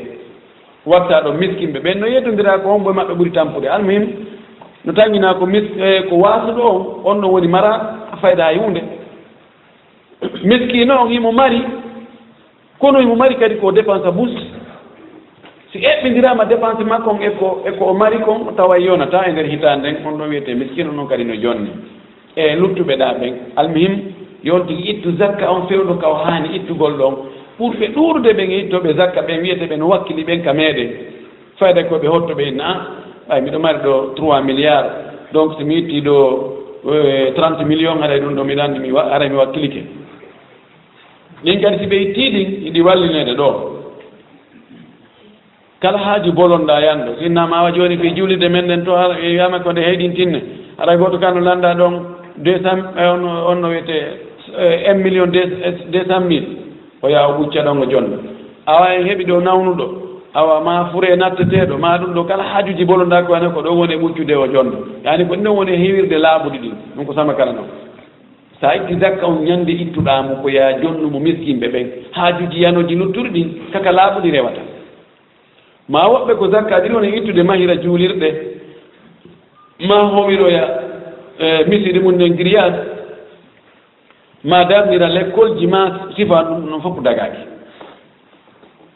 watta ɗo miskinɓe ɓen no yettodira ko hombo maɓɓe ɓuri tampude almuhim no taŋina ko waasuɗo on ɗon woni mara fayda hay hunde miskino on himo mari kono himo mari kadi ko dépense bus si eɓɓindirama dépense makko on eko o mari kon tawa yonata e nder hitande nden on ɗon wiyete miskino noon kadi no jonni e luttuɓe ɗa ɓen almuhim yontigi ittu zakka on fewɗo kaw haani ittugol ɗon pour ɓe ɗuurude ɓen e ittoɓe zakka ɓen wiyete ɓe no wakkili ɓen ka meeɗen fayda koɓe hottoɓe inna ɓay miɗo mari ɗo 3 milliards donc so mi itti ɗo 30 millions aɗa ɗum ɗo miɗa andi ara mi wakkilike ɗin kadi si ɓe itti ɗin iɗi wallinede ɗo kala haaju bolonɗa yanɗo so innama awa joni fi juulide men ɗen to wiyama ko nde heyɗintinne aɗa goto kano landa ɗon 200 on no wiyete 1 million 200 mille o yaa o ɓucca ɗon o jonɗo awa en heeɓi ɗo nawnuɗo awa ma fure natteteɗo ma ɗum ɗo kala haajuji bolonɗa ko ane ko ɗo woni e ɓuccude o jonɗo yani ko ɗum woni e heewirde laaɓuɗi ɗin ɗum ko sama kala noon sa itti zakka on ñande ittuɗamo ko ya jonnumo miskimɓe ɓen haajuji yanoji luttuɗi ɗin kaka laaɓuɗi rewata ma woɓɓe ko zakka ɗin woni ittude mahira juulirɗe ma howiroya misiri mum nden grillage ma darnira l'école ji ma sifa ɗum noon fof dagaki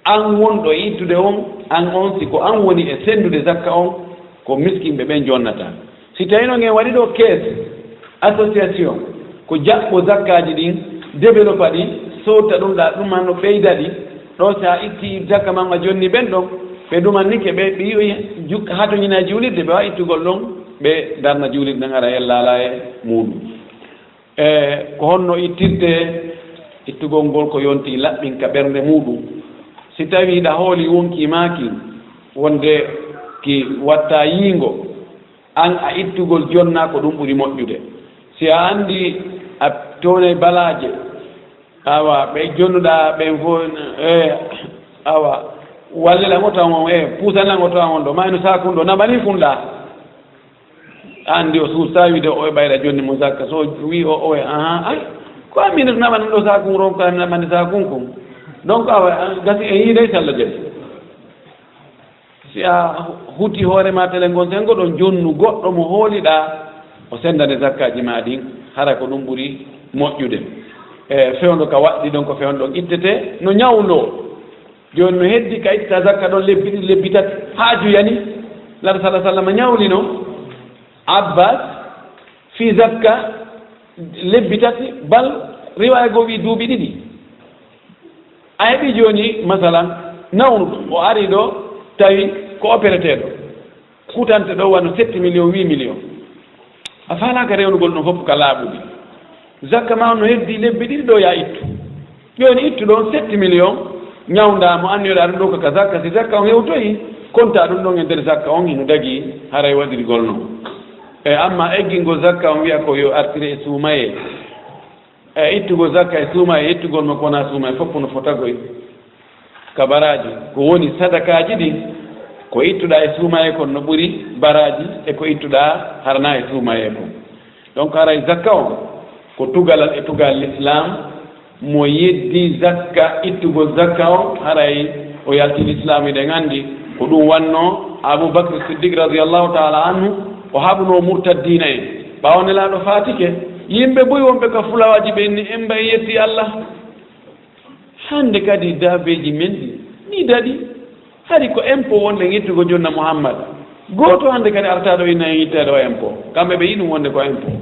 an wonɗo ittude on an on si ko an woni e sendude zakka on ko miskimɓe ɓen jonnata si tawi noon en waɗi ɗo caisse association ko jaɓɓo zakkaji ɗin développa ɗi sowta ɗum ɗa ɗuman no ɓeyda ɗi ɗo sa itti zakka man a jonni ɓen ɗon ɓe ɗumannike ɓe ɓi ha to ñina juulirde ɓe wawa ittugol ɗon ɓe darna juulirde ɗen ara yellala e muɗum ko honno ittirte ittugol ngol ko yonti laɓɓin ka ɓernde muɗum si tawi ɗa hooli wonki maki wonde ki watta yiingo an a ittugol jonna ko ɗum ɓuri moƴƴude si a andi a tone balaje awa ɓe jonnuɗa ɓen fo awa wallilango taw on puusanango taw on ɗo mayno sakun ɗo naɓani funɗa andi o suusta wiide o e ɓayra jonni mo zakka so wi o e ay ko amino naɓan ɗo sakun ron ko naɓande sakun kon donc awa gasi e yiide sallah jari si a huti hoorema tele ngon sengo ɗon jonnu goɗɗo mo hooliɗa o sendane zakkaji ma ɗin hara ko ɗum ɓuri moƴƴude fewndo ka waɗɗi ɗon ko fewndo ɗon ittete no ñawlo joni no heddi ka itta zakka ɗon lebbi tati haaju yani lata salah sallam ñawli no abbas fi zakka lebbi tati bal riwaya goo wi duuɓi ɗiɗi a heɓi joni masalan nawnuɗo o ari ɗo tawi ko opérateɗo kutante ɗo wano 7 millions 8 millions a falaka rewnugol ɗon fof ka laaɓuɗi zakka ma no heddi lebbi ɗiɗi ɗo ya ittu joni ittu ɗon 7 millions ñawdamo anniyoɗa ɗum ɗo kaka zakka si zakka on hewtoyi konta ɗum ɗon e nder zakka on hino dagui haray waɗirgol noon amma eggingol zakka on wiya ko yo artire e suumaye ittugol zakka e suumaye ittugol makko wona suumaye fof no fotagoy ka baraji ko woni sadakaji ɗin ko ittuɗa e suumaye kon no ɓuri baraji e ko ittuɗa harana e suumaye kon donc haray zakka on ko tugalal e tugal l'islam mo yeddi zakka ittugol zakka o haray o yalti l'islam eɗen andi ko ɗum wanno aboubacre siddique radiallahu taala anhu o haɓuno murtaddina en ɓawnelaɗo fatike yimɓe boyi wonɓe ka fulawaji ɓe ni en mbay yetti Allah hande kadi daabeji men ɗi ni daɗi hari ko impôt wonde yettugo jonna Mouhammad goto hande kadi artaɗo ina yittede o impôt kamɓe ɓe yiɗum wonde ko impôt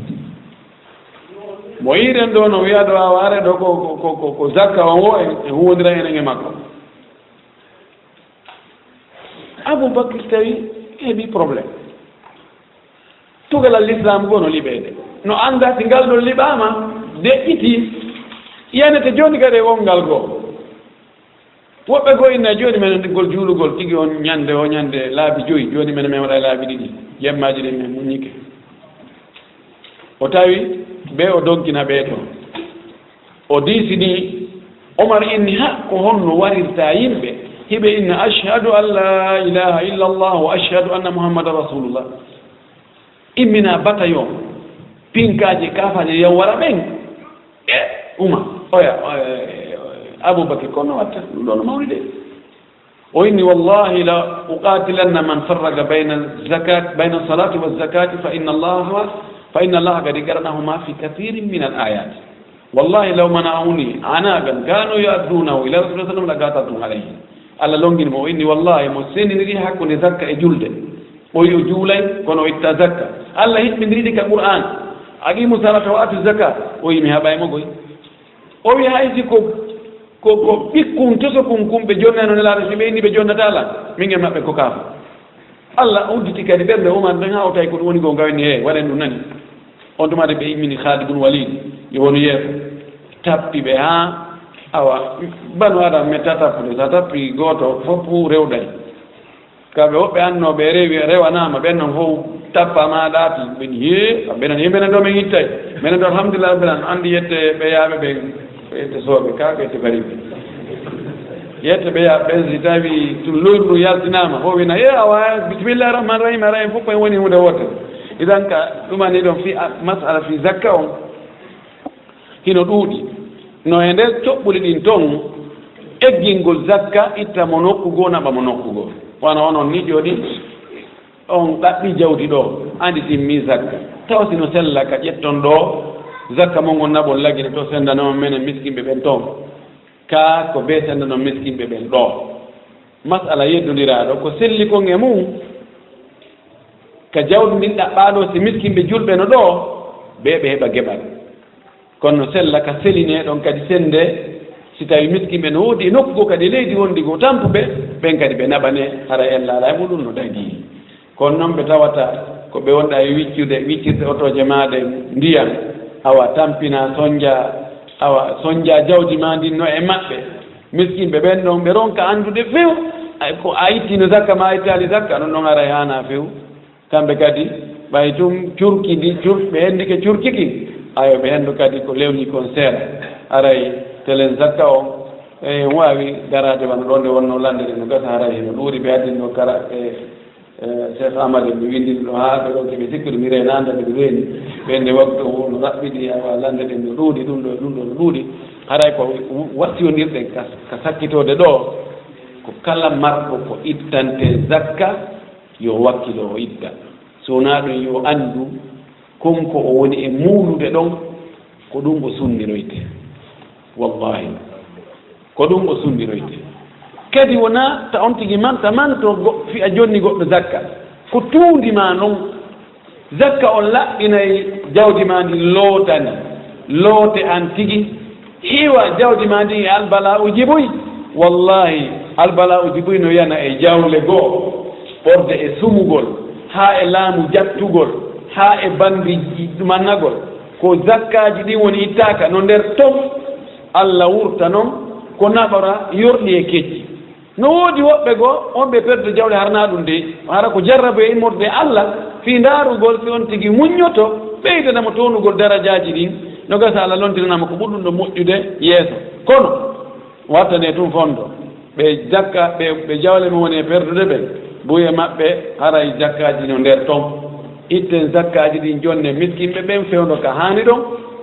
mo yiren ɗo no wiya ɗo a ware ɗo ko zakka on o e huwodira enen e makko Aboubacry tawi heeɓi probléme tugalal l'islam goo no liɓede no anda si ngal ɗo liɓama deƴƴiti yanete joni kadi e wongal goo woɓɓe goo inna joni men gol juulugol tigi on ñande o ñande laabi joyi joni men min waɗa laabi ɗiɗi jemmaji ɗi min muñike o tawi ɓe o donkina ɓeeɗo o diisini Omar inni ha ko honno warirta yimɓe hiɓe inna ashhadu an la ilaha illa allah wa ashhadu anna muhammadan rasulullah immina bataillon pinkaji kafaji yaw wara ɓen uma oya Aboubacry kono watta ɗum ɗo no mawni de o inni wallahi la uqatilanna man farraga bayna zakat bayna salati wa zakati fa inna allaha qad qaranahuma fi kathirin min al ayat wallahi law mana'uni anagan kanu ya'dunahu ila rasulillah sallallahu alaihi wasallam laqatatum alayhi Allah longini mo o inni wallahi mo senidiri hakkunde zakka e julde o yo juulay kono o itta zakka Allah hiɓɓindiriɗi ka Qur'an aqimu salata wa atu zakat o yimi haɓaymo goy o wi haysi ko ɓikkun toso kumɓe jonnano nelaɗo si ɓe inni ɓe jonnata Allah min e maɓɓe ko kaafa Allah udditi kadi ɓernde Umar ɗen ha o tawi ko ɗum woni ko gawni he waɗen ɗum nani on tumade ɓe immini Khalid ibn Walid yo woni yeeso tappi ɓe ha awa banu adam metta tappude sa tappi goto fof rewɗay kamɓe woɓɓe annoɓe rewi rewanama ɓen noon fof tappama ɗaati ɓen ye ɓenen ye menen ɗo min ittay menen ɗo alhamdulillah belan andi yette ɓeyaɓe ɓe ɓeyte sooɓe ka ɓeyte bariɓe yette ɓeya ɓen si tawi to leyru ndu yaltinama fof wina awa bisimillahi rahmani rahim ara en fof koye woni hunde wotere idan ka ɗumani ɗon fi masala fi zakka on hino ɗuuɗi no e nder coɓɓuli ɗin toon eggingol zakka itta mo nokkugo naɓa mo nokkugo wona onon ni jooɗi on ɗaɓɓi jawdi ɗo andi timmi zakka taw sino sella ka ƴetton ɗo zakka mo ngon naɓon lagine to sendanoma menen miskimɓe ɓen toon ka ko be sendano miskimɓe ɓen ɗo masala yeddodiraɗo ko selli kon e mum ka jawdi ndin ɗaɓɓaɗo si miskimɓe julɓe no ɗo ɓe heɓa geɓal kono sella ka seline ɗon kadi sende si tawi miskimɓe no woodi e nokkugo kadi leydi wondi go tampuɓe ɓen kadi ɓe naɓane hara en laala e muɗum no dagi kono noon ɓe tawata ko ɓe wonɗa e wiccirde otoje maɗe ndiyam awa tampina soñdia jawdi ma ndin no e maɓɓe miskimɓe ɓen ɗon ɓe ronka andude few ko a ittino zakka ma ittali zakka non noon ara e hana few kamɓe kadi ɓay tum curki ndi ɓe hendike curkiki ayo ɓe henndu kadi ko lewñi kon seeɗa aray telen zakka o e wawi darade wano ɗon nde wonno landede no gasa haray heno ɗuuri ɓe addinno kara Cheikh Amadou mi windini ɗo haa ɓe ɗon keɓe sikkude mi re nandade ɓe reeni ɓende waktu no raɓɓiɗi awa landede no ɗuuɗi ɗum ɗo no ɗuuɗi haray ko wattiyondirɗen ka sakkitode ɗo ko kala marɗo ko ittante zakka yo wakkilo o itta sowona ɗum yo anndu konko o woni e muulude ɗon ko ɗum o sunniroyte wallahi ko ɗum o sunniroyte kadi wona ta on tigi manta manto fi'a jonni goɗɗo zakka ko tuundima noon zakka on laɓɓinayi jawdi ma ndi lootani loote an tigi hiwa jawdi ma ndi e albala uji boyi wallahi albala uji boyi no yana e jawle goo ɓorde e sumugol haa e laamu jattugol haa e bandi mannagol ko zakkaji ɗi woni ittaka no nder ton Allah wurta noon ko naɓora yorɗi e kecci no woodi woɓɓe goo on ɓe perde jawle harna ɗum de hara ko jarrabu e immorde Allah fi ndaarugol si on tigi muññoto ɓeydanamo townugol darajaji ɗin no gasa Allah lontiranama ko ɓurɗum ɗo moƴƴude yeeso kono wattane tum fondo ɓe jakka ɓe jawle mo woni e perdude ɓe buye maɓɓe haray zakkaji no nder ton itten zakkaji ɗin jonne miskimɓe ɓen fewno ka haani ɗon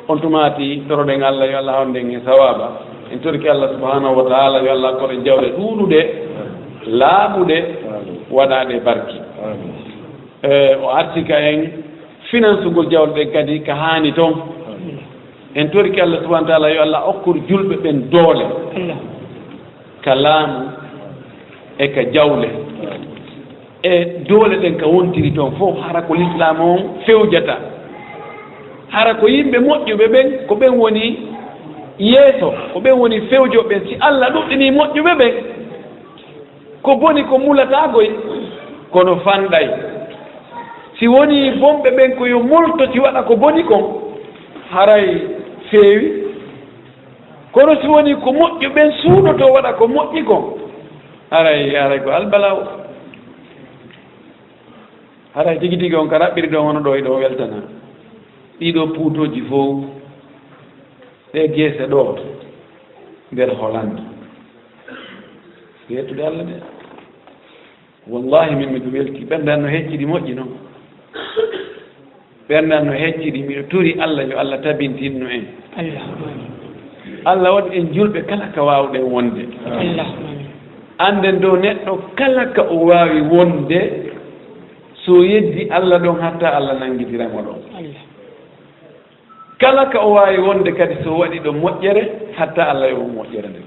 on tumati toroɗen Allah yo Allah honnden e sawaba en torki Allah subhanahu wa taala yo Allah koɗe jawɗe ɗuuɗuɗe laaɓuɗe waɗaɗe barki o artika en finance ugol jawɗe ɗen kadi ka haani toon en torki Allah subhanahu wa ta'ala yo Allah okkur julɓe ɓen doole ka laamu e ka jawle e doole ɗen ka wontiri toon fof hara ko l'islam on fewjata hara ko yimɓe moƴƴuɓe ɓen ko ɓen woni yeeso ko ɓen woni fewjoɓe ɓen si Allah ɗuɗɗini moƴƴuɓe ɓen ko boni ko mulatagoy kono fanɗay si woni bonɓe ɓen ko yo moltoti waɗa ko boni kon haray feewi kono si woni ko moƴƴu ɓen suuɗoto waɗa ko moƴƴi kon haray ko albalaw haray tigi tigi on ka raɓɓiri ɗo wono ɗo e ɗo weltana ɗiɗo puutoji fof ɗe geese ɗo nder Hollande yettude Allah de wallahi min miɗo welti ɓendan no hecciɗi moƴƴi noon ɓendan no hecciɗi miɗo turi Allah yo Allah tabintinno en Allah waɗi en julɓe kala ka wawɗen wonde anden dow neɗɗo kala ka o wawi wonde so yeddi Allah ɗon hatta Allah nangitiramo ɗon kala ka o wawi wonde kadi so waɗi ɗo moƴƴere hatta Allah yo moƴƴere nde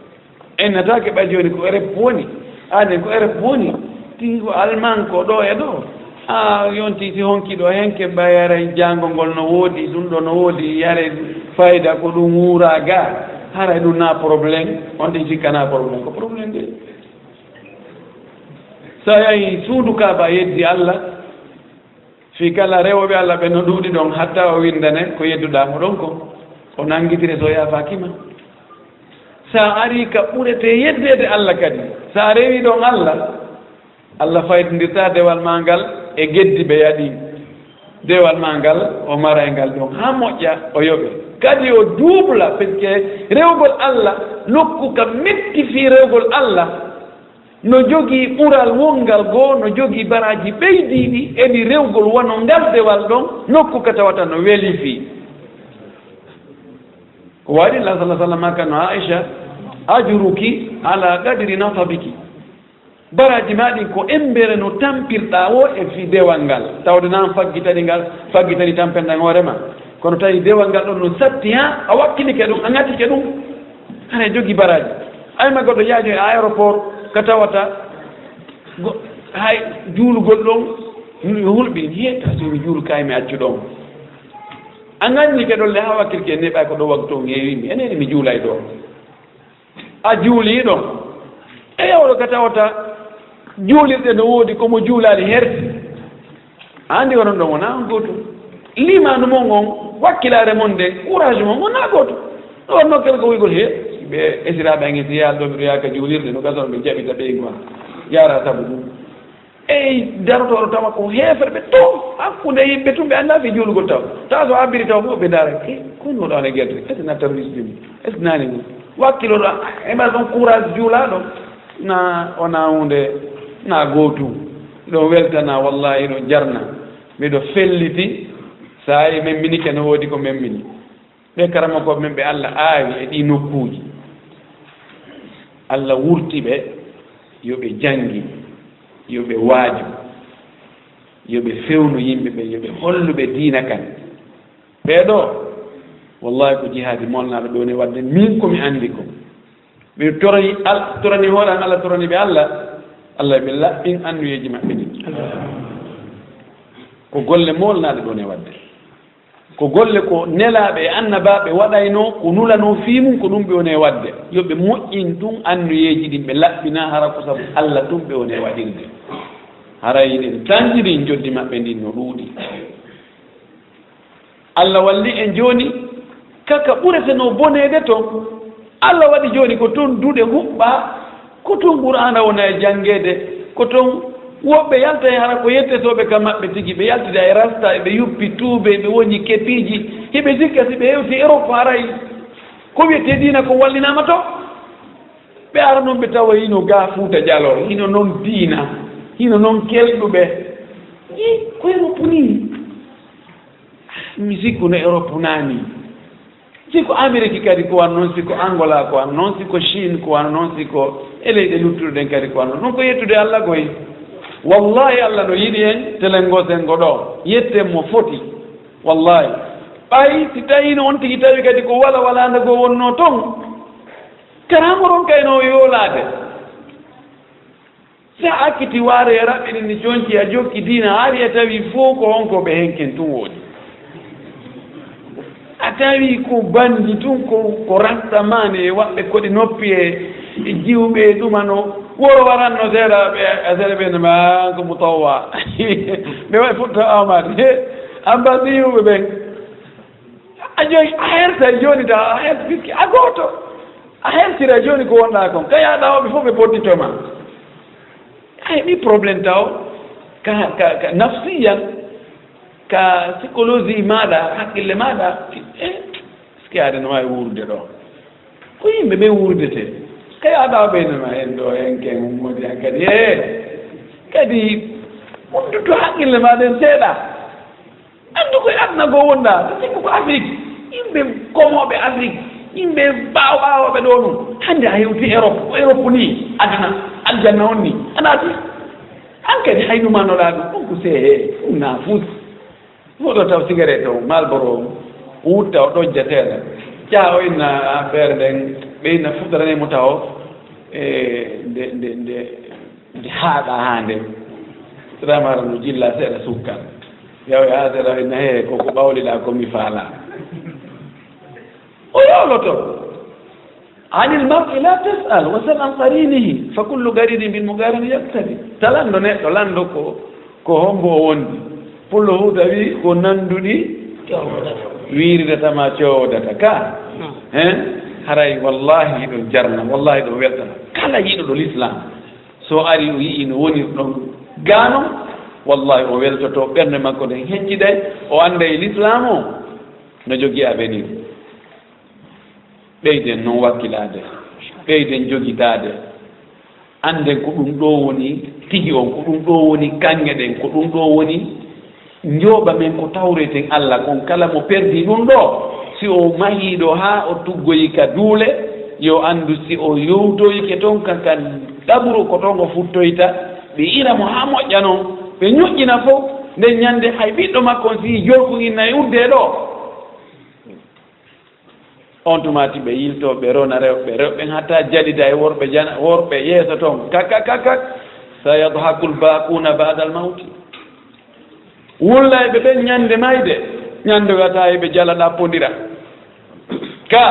en natake ɓay joni ko erep woni anen ko erep woni ti ko alman ko ɗo e ɗo yonti si honki ɗo henke ɓayaray jangol no woodi ɗum ɗo no woodi yare fayida ko ɗum wuura ga haray ɗum na probléme on ɗi sikkana probléme ko probléme de so yahi suudu kaaba yeddi Allah fi kala rewɓe Allah ɓe no ɗuuɗi ɗon hatta o windane ko yedduɗamo ɗon ko o nangitire so yafakima sa ari ka ɓurete yeddede Allah kadi sa rewi ɗon Allah faytodirta dewal ma ngal e geddi ɓe yaɗi dewal ma ngal o mara e ngal ɗon ha moƴƴa o yoɓe kadi o duubla par ce que rewgol Allah nokku ka metti fi rewgol Allah no jogii ɓural wongal goo no jogii baraji ɓeydiiɗi eni rewgol wono ngal dewal ɗon nokku ka tawata no weeli fii ko waɗi Allah sallah sallam makka no Aïcha ajuruki ala qadri nasabiki baraji maɗi ko embere no tampirɗa o e fi dewal ngal tawde nan faggitani tampenɗan hoorema kono tawi dewal ngal ɗon no satti ha a wakkilike ɗum a ŋatike ɗum hane jogii baraji ayma goɗɗo yaajo e aéroport ka tawata hay juulugol ɗon hulɓi hiyetta somi juulu kaymi accu ɗon a ŋannike ɗon le ha wakkilke neɓay ko ɗo wagto ŋeewimi eneni mi juulay ɗo a juuli ɗon e yawɗo ka tawata juulirɗe no woodi komo juulali herti andi onon ɗon wona on gooto limanu mon on wakkilare mon nde courage mon wona gooto ɗo on nokkel ko wigol he ɓe esiraɓe angesi yaalɗo ɓeɗo yaaka juulirde no gasono ɓe jaɓita ɓey ma yara sabu ɗum eyi darotoɗo tawa ko heefere to hakkude yimɓe tum ɓe annda fi juulugol taw so abbiri taw fof ɓe dara kono ɗo ane guelte est ce que na terroriste ɗum est ce que nani ɗum wakkiloɗo eɓa ɗon courage juulaɗo na wona hunde na gootum ɗo weltana wallahi ɗo jarna miɗo felliti sa yi memminike no woodi ko memmini ɓe karamakoɓe men ɓe Allah aawi e ɗi nokkuuji Allah wurti ɓe yo ɓe jangi yo ɓe waaju yo ɓe fewnu yimɓe ɓe yo ɓe holluɓe diina kan ɓeeɗo wallahi ko jihaadi molnaɗo ɗo ne wadde min komi anndi ko ɓe torani hooɗan Allah torani ɓe Allah ɓe laɓɓin annuyeeji maɓɓe ni ko golle molnaɗe ɗo ne wadde ko golle ko nelaaɓe e annabaɓe waɗayno ko nulano fii mum ko ɗum ɓe woni e waɗde yo ɓe moƴƴin ɗum annuyeeji ɗin ɓe laɓɓina hara ko sabu Allah ɗum ɓe woni e waɗirde haray ɗen tanjiri joddi maɓɓe ndin no ɗuuɗi Allah walli en jooni kaka ɓureteno boneede toon Allah waɗi jooni ko toon duɗe huɓɓa ko toon qur'ana wona e janngeede ko toon woɓɓe yalta e hara ko yettetoɓe kam maɓɓe tigi ɓe yaltida e rasta eɓe yuppi tuube ɓe woni kepiiji hiɓe sikka si ɓe hewti Europe haray ko wiyete diina ko wallinama to ɓe ara noon ɓe tawa hino ga Fuuta Jalor hino noon diina hino noon kelɗuɓe koyeno puni mi sikku no Europe naani siko Amérique kadi ko wan noon siko Angola ko wan noon siko Chine ko wan noon siko e leyɗe luttuɗen kadi ko wan noon ko yettude Allah koye wallahi Allah no yiɗi en telengosen ngo ɗo yetten mo foti wallahi ɓay si tawino on tigi tawi kadi ko wala walanda go wonno toon karamoron kayno yoolade sa akkiti waare e raɓɓini ni jonki a jokki diina ari a tawi fof ko honko ɓe henken tun woodi a tawi ko bandi tun ko rastamane e waɓɓe koɗi noppi e jiwɓe ɗumano woro waranno seeɗa ɓe a seeɗa ɓe nama ko mutawwa ɓe waɗi fotta amade ambasiyuɓe ɓen a joni a herta joni ta a herta fiski a gooto a hertira joni ko wonɗa kon kayaɗa oɓe fof ɓe podditoma ay mi probléme taw ka nafsiyan ka psychologie maɗa haqqille maɗa est ce que aɗa no wawi wurde ɗo ko yimɓe ɓe wurdete kayaɗa ɓeynoma hen ɗo hen ken ummodi han kadi kadi udduto haqqille maɗen seeɗa anndu koye aduna goo wonɗa so sikku ko afrique yimɓe komoɓe afrique yimɓe ɓawoɓe ɗo ɗum hannde a hewti Europe ni aduna aljanna on ni anaati han kadi haynumanoɗa ɗum ɗum ko see ɗum nafus moɗo taw cigarette o malboro wutta o ɗojjateɗa caa o inna affaire nden ɓeyna futtananemo taw nde haaɗa ha nde tramara no jilla seeɗa sukkan yaw ha seeɗa inna he koko ɓawliɗa komi faala o yowloto anil mar'i la tas'al wa sal an qarinihi fa kullu garidin bil mugarini yaktadi talando neɗɗo lando ko hombo o wondi pullo hu tawi ko nanduɗi wiiridatama cowdata ka hen haray wallahi ɗo jarna wallahi ɗo weltana kala yiɗoɗo l'islam so ari o yii no woni ɗon gaano wallahi o weltoto ɓernde makko nden hecciɗay o anda e l'islam o no jogii avenir ɓeyden noon wakkilade ɓeyden jogitade anden ko ɗum ɗo woni tigi on ko ɗum ɗo woni kanŋe ɗen ko ɗum ɗo woni njooɓa men ko tawreten Allah kon kala mo perdi ɗum ɗo si o mahiɗo ha o tuggoyi ka duule yo andu si o yowtoyike toon kaka ɗaɓru ko toon o futtoyta ɓe iramo ha moƴƴa noon ɓe ñoƴƴina fof nden ñande hay ɓiɗɗo makko si jolkuginna e udde ɗo on tumati ɓe yilto ɓe rona rewɓe hatta jaɗida e worɓe yeeso toon kakak sa yadhaku lbaquna bada al mawti wulla ɓe ɓen ñande mayde ñande wata eɓe jala ɗappodira ka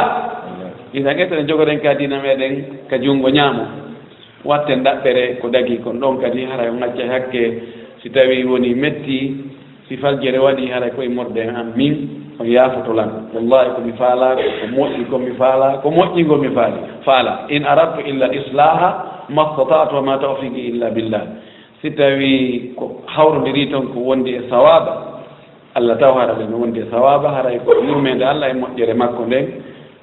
ina ƴettene jogoɗen ka dina meɗen ka junngo ñaamo watten ɗaɓɓere ko dagi kon ɗon kadi haray o ŋacca hakke si tawi woni metti si faljere waɗi haray koye morde an min on yaafotolan wallahi komi faala ko moƴƴi komi faala ko moƴƴi ngomi faala in aradtu illa islaha ma statatu wa ma tawfiqi illa billah si tawi ko hawrodiri toon ko wondi e sawaba Allah taw hara ɓe no wondi e sawaba haray ko yurmede Allah e moƴƴere makko nden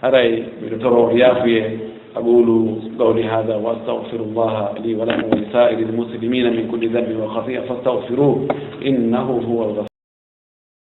haray miɗo toro yaafuye أقول قولي هذا وأستغفر الله لي ولكم ولسائر المسلمين من كل ذنب وخطيئة فاستغفروه إنه هو الغفور